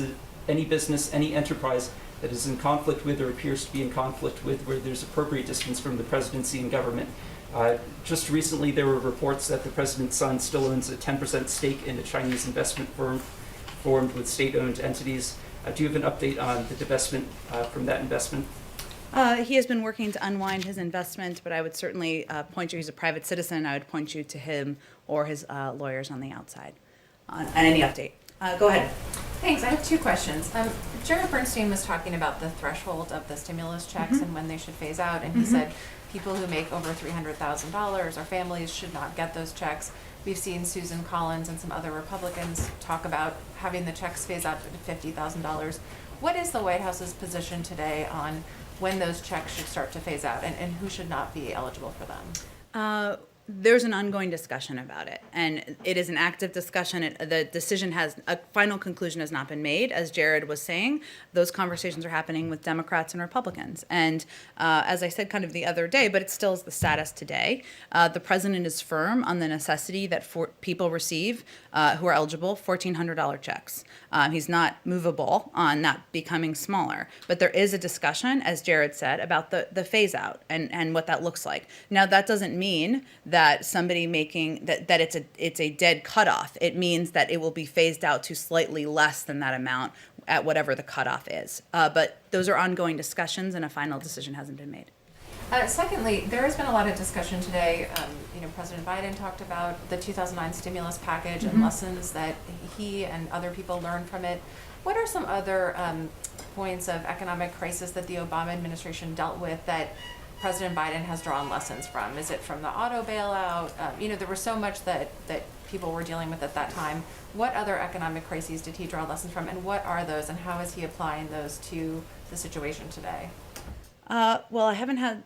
K: any enterprise that is in conflict with or appears to be in conflict with where there's appropriate distance from the presidency and government. Just recently, there were reports that the president's son still owns a 10% stake in a Chinese investment firm formed with state-owned entities. Do you have an update on the divestment from that investment?
A: He has been working to unwind his investment, but I would certainly point you, he's a private citizen, I would point you to him or his lawyers on the outside on any update. Go ahead.
L: Thanks. I have two questions. Jared Bernstein was talking about the threshold of the stimulus checks and when they should phase out, and he said people who make over $300,000 or families should not get those checks. We've seen Susan Collins and some other Republicans talk about having the checks phase out to $50,000. What is the White House's position today on when those checks should start to phase out and who should not be eligible for them?
A: There's an ongoing discussion about it, and it is an active discussion. The decision a final conclusion has not been made. As Jared was saying, those conversations are happening with Democrats and Republicans. And as I said kind of the other day, but it still is the status today, the president is firm on the necessity that people receive who are eligible $1,400 checks. He's not movable on that becoming smaller, but there is a discussion, as Jared said, about the phase out and what that looks like. Now, that doesn't mean that somebody making that it's a dead cutoff. It means that it will be phased out to slightly less than that amount at whatever the cutoff is. But those are ongoing discussions, and a final decision hasn't been made.
L: Secondly, there has been a lot of discussion today. President Biden talked about the 2009 stimulus package and lessons that he and other people learned from it. What are some other points of economic crisis that the Obama administration dealt with that President Biden has drawn lessons from? Is it from the auto bailout? There was so much that people were dealing with at that time. What other economic crises did he draw lessons from, and what are those, and how is he applying those to the situation today?
A: Well,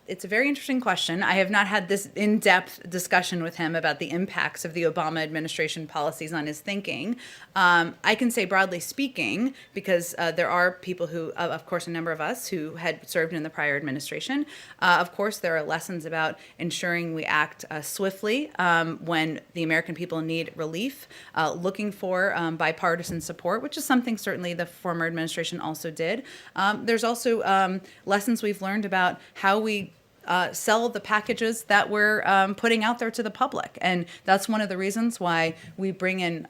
A: it's a very interesting question. I have not had this in-depth discussion with him about the impacts of the Obama administration policies on his thinking. I can say broadly speaking, because there are people who, of course, a number of us who had served in the prior administration. Of course, there are lessons about ensuring we act swiftly when the American people need relief, looking for bipartisan support, which is something certainly the former administration also did. There's also lessons we've learned about how we sell the packages that we're putting out there to the public. And that's one of the reasons why we bring in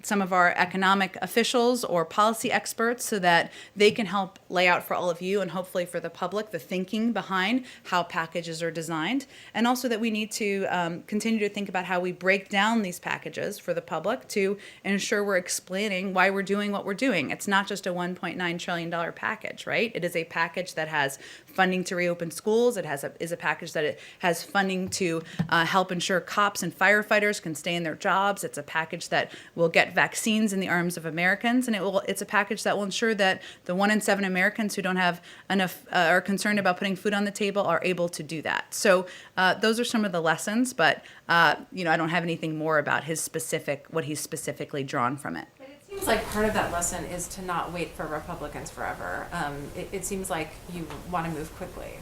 A: some of our economic officials or policy experts so that they can help lay out for all of you and hopefully for the public the thinking behind how packages are designed. And also that we need to continue to think about how we break down these packages for the public to ensure we're explaining why we're doing what we're doing. It's not just a $1.9 trillion package, right? It is a package that has funding to reopen schools. It is a package that it has funding to help ensure cops and firefighters can stay in their jobs. It's a package that will get vaccines in the arms of Americans, and it's a package that will ensure that the 1 in 7 Americans who don't have enough are concerned about putting food on the table are able to do that. So those are some of the lessons, but I don't have anything more about what he's specifically drawn from it.
L: It seems like part of that lesson is to not wait for Republicans forever. It seems like you want to move quickly.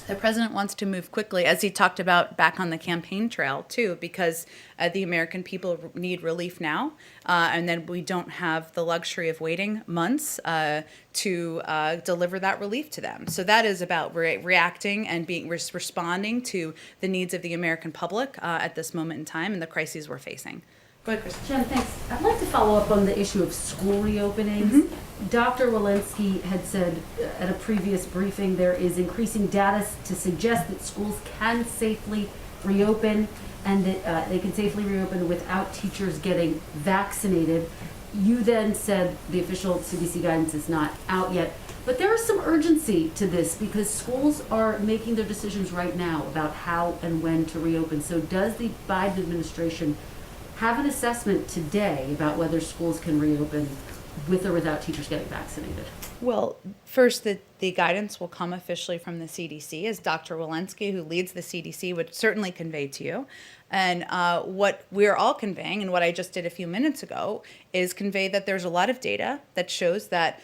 A: The president wants to move quickly, as he talked about back on the campaign trail, too, because the American people need relief now, and then we don't have the luxury of waiting months to deliver that relief to them. So that is about reacting and responding to the needs of the American public at this moment in time and the crises we're facing. Go ahead, Kristen.
D: Jen, thanks. I'd like to follow up on the issue of school reopenings. Dr. Walensky had said at a previous briefing there is increasing data to suggest that schools can safely reopen and that they can safely reopen without teachers getting vaccinated. You then said the official CDC guidance is not out yet, but there is some urgency to this because schools are making their decisions right now about how and when to reopen. So does the Biden administration have an assessment today about whether schools can reopen with or without teachers getting vaccinated?
A: Well, first, the guidance will come officially from the CDC, as Dr. Walensky, who leads the CDC, would certainly convey to you. And what we're all conveying, and what I just did a few minutes ago, is convey that there's a lot of data that shows that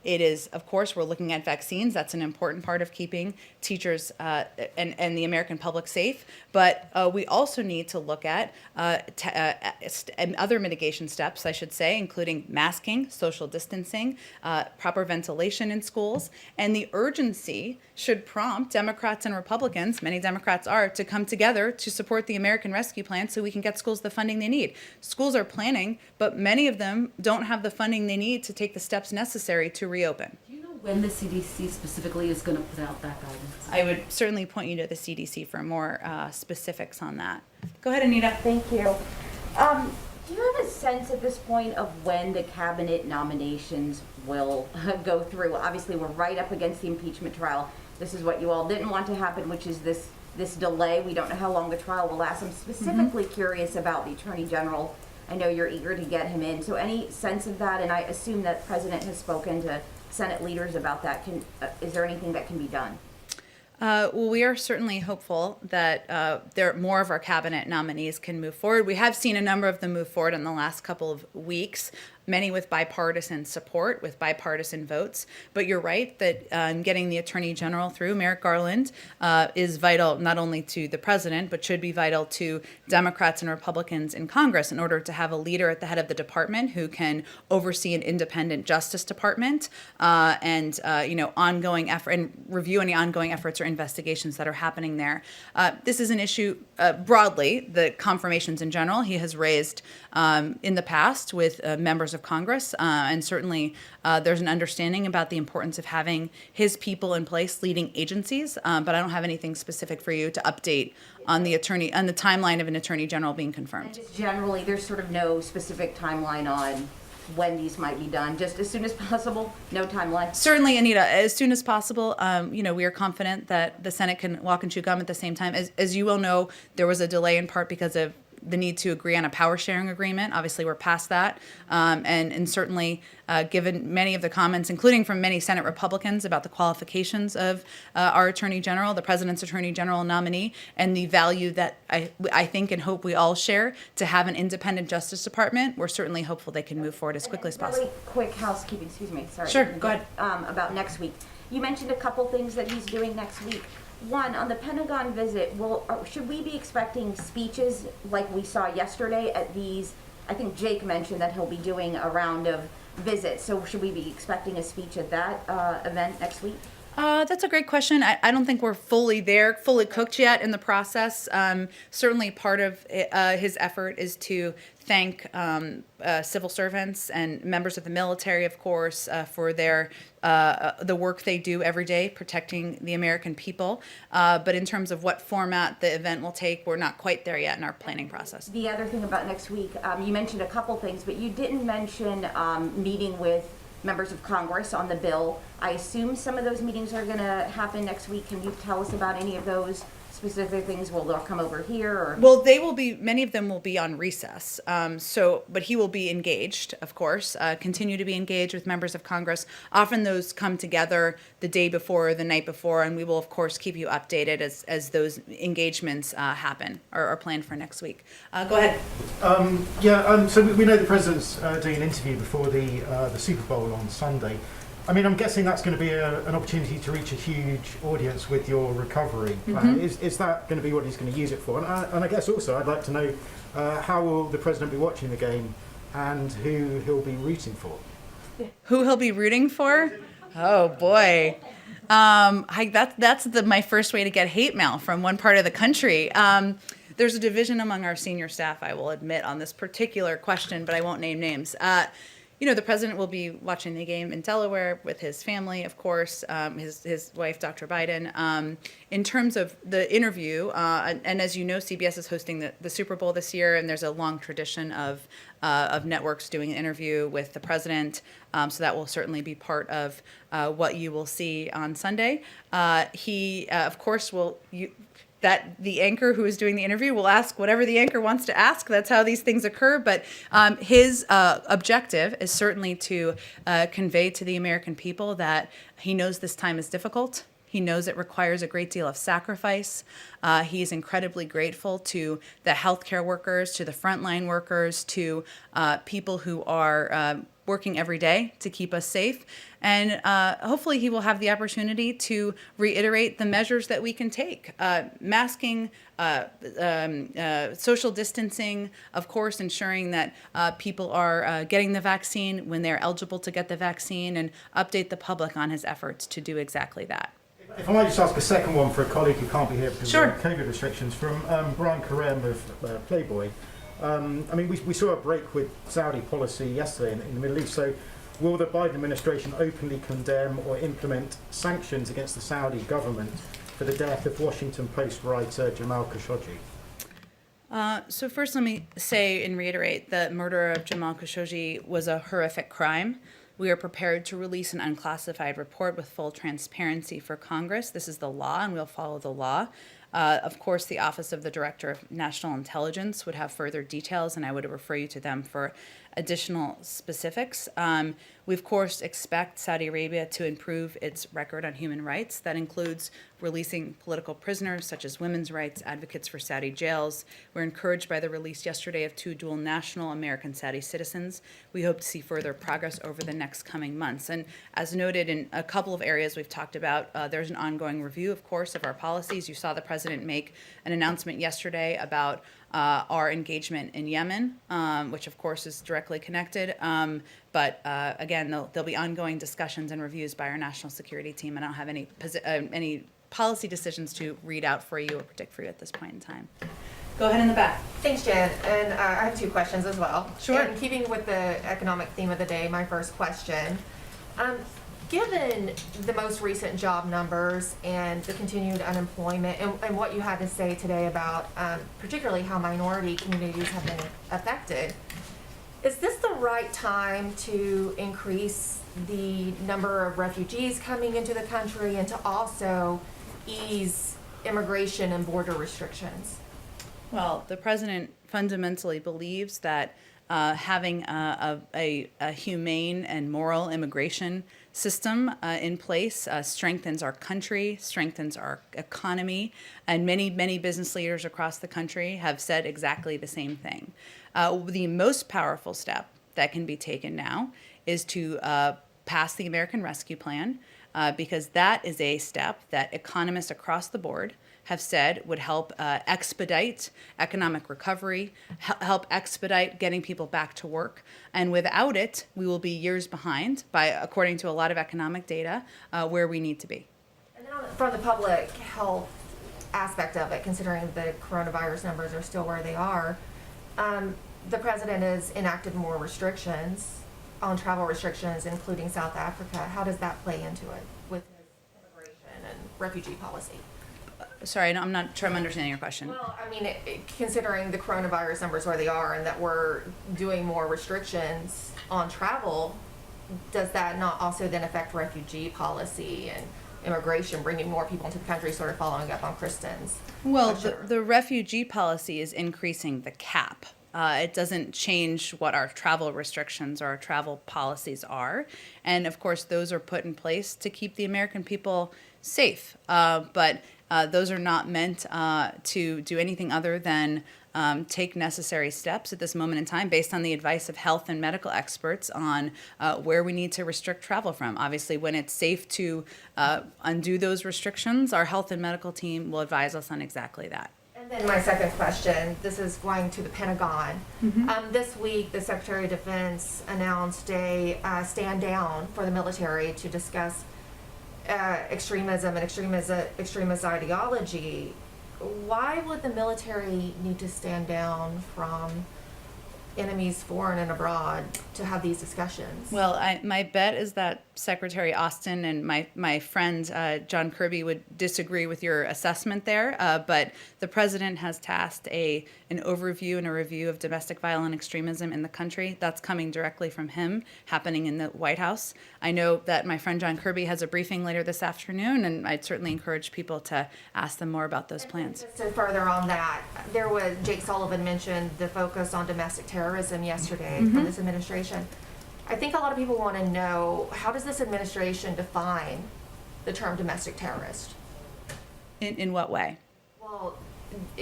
A: it is, of course, we're looking at vaccines. That's an important part of keeping teachers and the American public safe. But we also need to look at other mitigation steps, I should say, including masking, social distancing, proper ventilation in schools. And the urgency should prompt Democrats and Republicans, many Democrats are, to come together to support the American Rescue Plan so we can get schools the funding they need. Schools are planning, but many of them don't have the funding they need to take the steps necessary to reopen.
D: Do you know when the CDC specifically is going to put out that guidance?
A: I would certainly point you to the CDC for more specifics on that. Go ahead, Anita.
H: Thank you.
M: Do you have a sense at this point of when the cabinet nominations will go through? Obviously, we're right up against the impeachment trial. This is what you all didn't want to happen, which is this delay. We don't know how long the trial will last. I'm specifically curious about the Attorney General. I know you're eager to get him in. So any sense of that? And I assume that the President has spoken to Senate leaders about that. Is there anything that can be done?
A: Well, we are certainly hopeful that more of our cabinet nominees can move forward. We have seen a number of them move forward in the last couple of weeks, many with bipartisan support, with bipartisan votes. But you're right that getting the Attorney General through, Merrick Garland, is vital not only to the President, but should be vital to Democrats and Republicans in Congress in order to have a leader at the head of the department who can oversee an independent Justice Department and ongoing effort and review any ongoing efforts or investigations that are happening there. This is an issue broadly, the confirmations in general, he has raised in the past with members of Congress, and certainly there's an understanding about the importance of having his people in place leading agencies, but I don't have anything specific for you to update on the timeline of an Attorney General being confirmed.
M: And just generally, there's sort of no specific timeline on when these might be done, just as soon as possible, no timeline?
A: Certainly, Anita, as soon as possible. We are confident that the Senate can walk and chew gum at the same time. As you well know, there was a delay in part because of the need to agree on a power sharing agreement. Obviously, we're past that. And certainly, given many of the comments, including from many Senate Republicans about the qualifications of our Attorney General, the President's Attorney General nominee, and the value that I think and hope we all share to have an independent Justice Department, we're certainly hopeful they can move forward as quickly as possible.
M: Really quick housekeeping, excuse me, sorry.
A: Sure, go ahead.
M: About next week. You mentioned a couple things that he's doing next week. One, on the Pentagon visit, should we be expecting speeches like we saw yesterday at these? I think Jake mentioned that he'll be doing a round of visits. So should we be expecting a speech at that event next week?
A: That's a great question. I don't think we're fully cooked yet in the process. Certainly part of his effort is to thank civil servants and members of the military, of course, for the work they do every day protecting the American people. But in terms of what format the event will take, we're not quite there yet in our planning process.
M: The other thing about next week, you mentioned a couple things, but you didn't mention meeting with members of Congress on the bill. I assume some of those meetings are going to happen next week. Can you tell us about any of those specific things? Will they come over here? Or?
A: Well, many of them will be on recess. But he will be engaged, of course, continue to be engaged with members of Congress. Often those come together the day before or the night before, and we will, of course, keep you updated as those engagements happen or are planned for next week. Go ahead.
I: So we know the President's doing an interview before the Super Bowl on Sunday. I mean, I'm guessing that's going to be an opportunity to reach a huge audience with your recovery plan. Is that going to be what he's going to use it for? And I guess also I'd like to know how will the President be watching the game and who he'll be rooting for?
A: Who he'll be rooting for? Oh, boy. That's my first way to get hate mail from one part of the country. There's a division among our senior staff, I will admit, on this particular question, but I won't name names. The President will be watching the game in Delaware with his family, of course, his wife, Dr. Biden. In terms of the interview, and as you know, CBS is hosting the Super Bowl this year, and there's a long tradition of networks doing an interview with the President, so that will certainly be part of what you will see on Sunday. He, of course, that the anchor who is doing the interview will ask whatever the anchor wants to ask. That's how these things occur. But his objective is certainly to convey to the American people that he knows this time is difficult. He knows it requires a great deal of sacrifice. He's incredibly grateful to the healthcare workers, to the frontline workers, to people who are working every day to keep us safe. And hopefully he will have the opportunity to reiterate the measures that we can take. Masking, social distancing, of course, ensuring that people are getting the vaccine when they're eligible to get the vaccine, and update the public on his efforts to do exactly that.
I: If I might just ask a second one for a colleague who can't be here because
A: Sure.
I: of COVID restrictions, from Brian Karem of Playboy. We saw a break with Saudi policy yesterday in the Middle East. So will the Biden administration openly condemn or implement sanctions against the Saudi government for the death of Washington Post writer Jamal Khashoggi?
A: So first, let me say and reiterate the murder of Jamal Khashoggi was a horrific crime. We are prepared to release an unclassified report with full transparency for Congress. This is the law, and we'll follow the law. Of course, the Office of the Director of National Intelligence would have further details, and I would refer you to them for additional specifics. We, of course, expect Saudi Arabia to improve its record on human rights. That includes releasing political prisoners, such as women's rights advocates for Saudi jails. We're encouraged by the release yesterday of 2 dual national American Saudi citizens. We hope to see further progress over the next coming months. And as noted in a couple of areas we've talked about, there's an ongoing review, of course, of our policies. You saw the president make an announcement yesterday about our engagement in Yemen, which of course is directly connected. But again, there'll be ongoing discussions and reviews by our national security team, and I don't have any policy decisions to read out for you or predict for you at this point in time. Go ahead in the back.
L: Thanks, Jen. And I have 2 questions as well.
A: Sure.
L: And keeping with the economic theme of the day, my first question. Given the most recent job numbers and the continued unemployment and what you had to say today about particularly how minority communities have been affected, is this the right time to increase the number of refugees coming into the country and to also ease immigration and border restrictions?
A: Well, the president fundamentally believes that having a humane and moral immigration system in place strengthens our country, strengthens our economy, and many business leaders across the country have said exactly the same thing. The most powerful step that can be taken now is to pass the American Rescue Plan, because that is a step that economists across the board have said would help expedite economic recovery, help expedite getting people back to work. And without it, we will be years behind, according to a lot of economic data, where we need to be.
L: And then from the public health aspect of it, considering the coronavirus numbers are still where they are, the president has enacted more restrictions on travel restrictions, including South Africa. How does that play into it with his immigration and refugee policy?
A: Sorry, I'm not sure I'm understanding your question.
L: Well, I mean, considering the coronavirus numbers where they are and that we're doing more restrictions on travel, does that not also then affect refugee policy and immigration, bringing more people into the country, sort of following up on Kristen's?
A: Well, the refugee policy is increasing the cap. It doesn't change what our travel restrictions or our travel policies are. And of course, those are put in place to keep the American people safe. But those are not meant to do anything other than take necessary steps at this moment in time based on the advice of health and medical experts on where we need to restrict travel from. Obviously, when it's safe to undo those restrictions, our health and medical team will advise us on exactly that.
L: And then my second question, this is going to the Pentagon. This week, the Secretary of Defense announced a stand down for the military to discuss extremism and extremist ideology. Why would the military need to stand down from enemies foreign and abroad to have these discussions?
A: Well, my bet is that Secretary Austin and my friend John Kirby would disagree with your assessment there, but the president has tasked an overview and a review of domestic violent extremism in the country. That's coming directly from him, happening in the White House. I know that my friend John Kirby has a briefing later this afternoon, and I'd certainly encourage people to ask them more about those plans.
L: Just to further on that, Jake Sullivan mentioned the focus on domestic terrorism yesterday from this administration. I think a lot of people want to know, how does this administration define the term domestic terrorist?
A: In what way?
L: Well,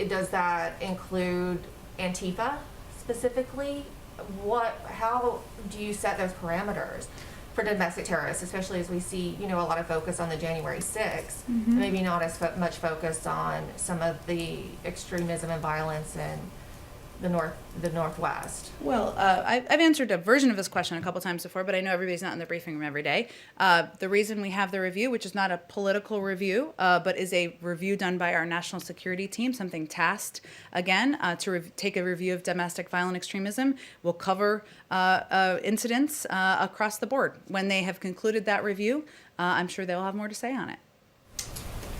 L: does that include Antifa specifically? How do you set those parameters for domestic terrorists, especially as we see, a lot of focus on the January 6th, maybe not as much focus on some of the extremism and violence in the Northwest?
A: Well, I've answered a version of this question a couple times before, but I know everybody's not in the briefing room every day. The reason we have the review, which is not a political review, but is a review done by our national security team, something tasked, again, to take a review of domestic violent extremism, will cover incidents across the board. When they have concluded that review, I'm sure they'll have more to say on it.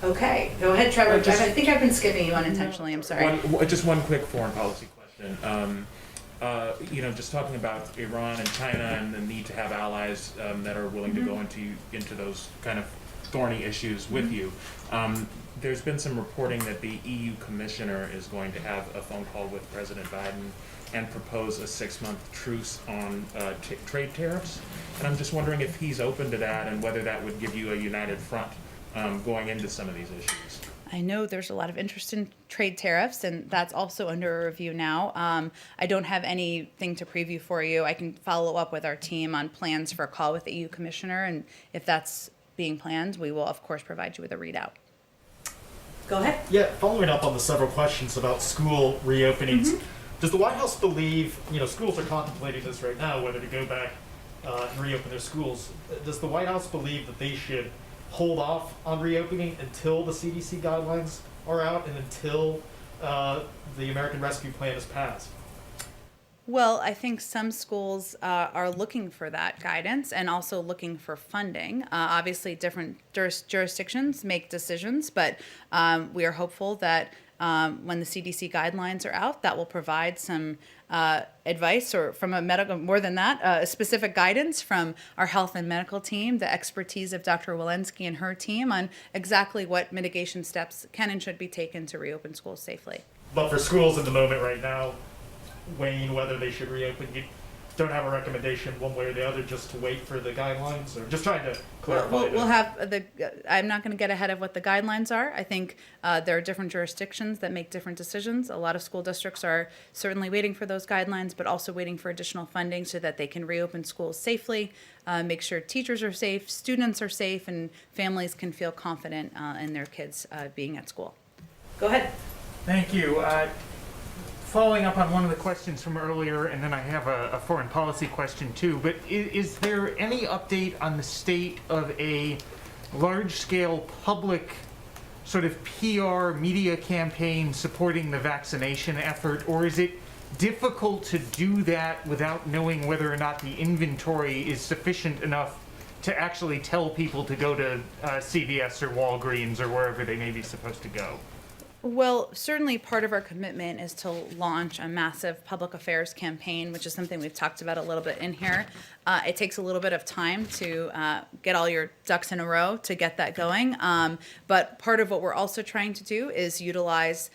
A: Okay, go ahead, Trevor. I think I've been skipping you unintentionally. I'm sorry.
C: Just one quick foreign policy question. Just talking about Iran and China and the need to have allies that are willing to go into those kind of thorny issues with you. There's been some reporting that the EU commissioner is going to have a phone call with President Biden and propose a 6-month truce on trade tariffs. And I'm just wondering if he's open to that and whether that would give you a united front going into some of these issues.
A: I know there's a lot of interest in trade tariffs, and that's also under review now. I don't have anything to preview for you. I can follow up with our team on plans for a call with the EU commissioner, and if that's being planned, we will, of course, provide you with a readout. Go ahead.
I: Yeah, following up on the several questions about school reopenings, does the White House believe, schools are contemplating this right now, whether to go back and reopen their schools. Does the White House believe that they should hold off on reopening until the CDC guidelines are out and until the American Rescue Plan is passed?
A: Well, I think some schools are looking for that guidance and also looking for funding. Obviously, different jurisdictions make decisions, but we are hopeful that when the CDC guidelines are out, that will provide some advice, or from a medical, more than that, specific guidance from our health and medical team, the expertise of Dr. Walensky and her team on exactly what mitigation steps can and should be taken to reopen schools safely.
I: But for schools in the moment right now, weighing whether they should reopen, you don't have a recommendation one way or the other, just to wait for the guidelines, or just trying to clarify?
A: We'll have I'm not going to get ahead of what the guidelines are. I think there are different jurisdictions that make different decisions. A lot of school districts are certainly waiting for those guidelines, but also waiting for additional funding so that they can reopen schools safely, make sure teachers are safe, students are safe, and families can feel confident in their kids being at school. Go ahead.
J: Thank you. Following up on one of the questions from earlier, and then I have a foreign policy question too, but is there any update on the state of a large-scale public sort of PR media campaign supporting the vaccination effort, or is it difficult to do that without knowing whether or not the inventory is sufficient enough to actually tell people to go to CVS or Walgreens or wherever they may be supposed to go?
A: Well, certainly part of our commitment is to launch a massive public affairs campaign, which is something we've talked about a little bit in here. It takes a little bit of time to get all your ducks in a row to get that going. But part of what we're also trying to do is utilize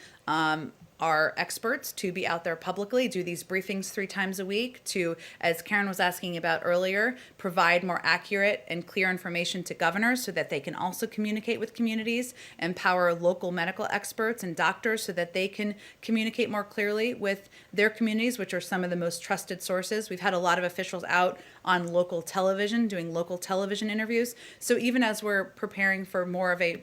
A: our experts to be out there publicly, do these briefings 3 times a week to, as Karen was asking about earlier, provide more accurate and clear information to governors so that they can also communicate with communities, empower local medical experts and doctors so that they can communicate more clearly with their communities, which are some of the most trusted sources. We've had a lot of officials out on local television, doing local television interviews. So even as we're preparing for more of a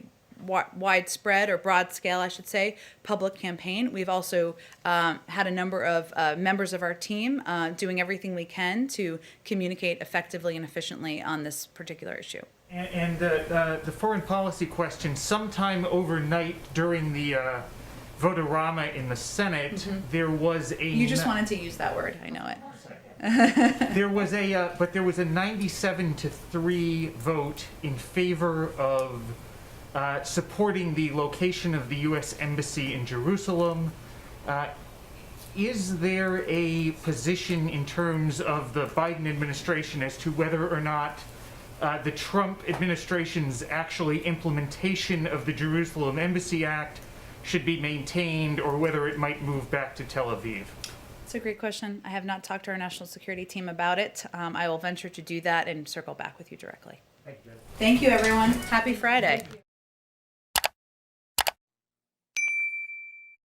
A: widespread, or broad scale, I should say, public campaign, we've also had a number of members of our team doing everything we can to communicate effectively and efficiently on this particular issue.
J: And the foreign policy question, sometime overnight during the vote-a-rama in the Senate, there was a...
A: You just wanted to use that word, I know it.
J: There was a 97-3 vote in favor of supporting the location of the U.S. Embassy in Jerusalem. Is there a position in terms of the Biden administration as to whether or not the Trump administration's actually implementation of the Jerusalem Embassy Act should be maintained, or whether it might move back to Tel Aviv?
A: It's a great question. I have not talked to our national security team about it. I will venture to do that and circle back with you directly.
J: Thank you.
A: Thank you, everyone. Happy Friday.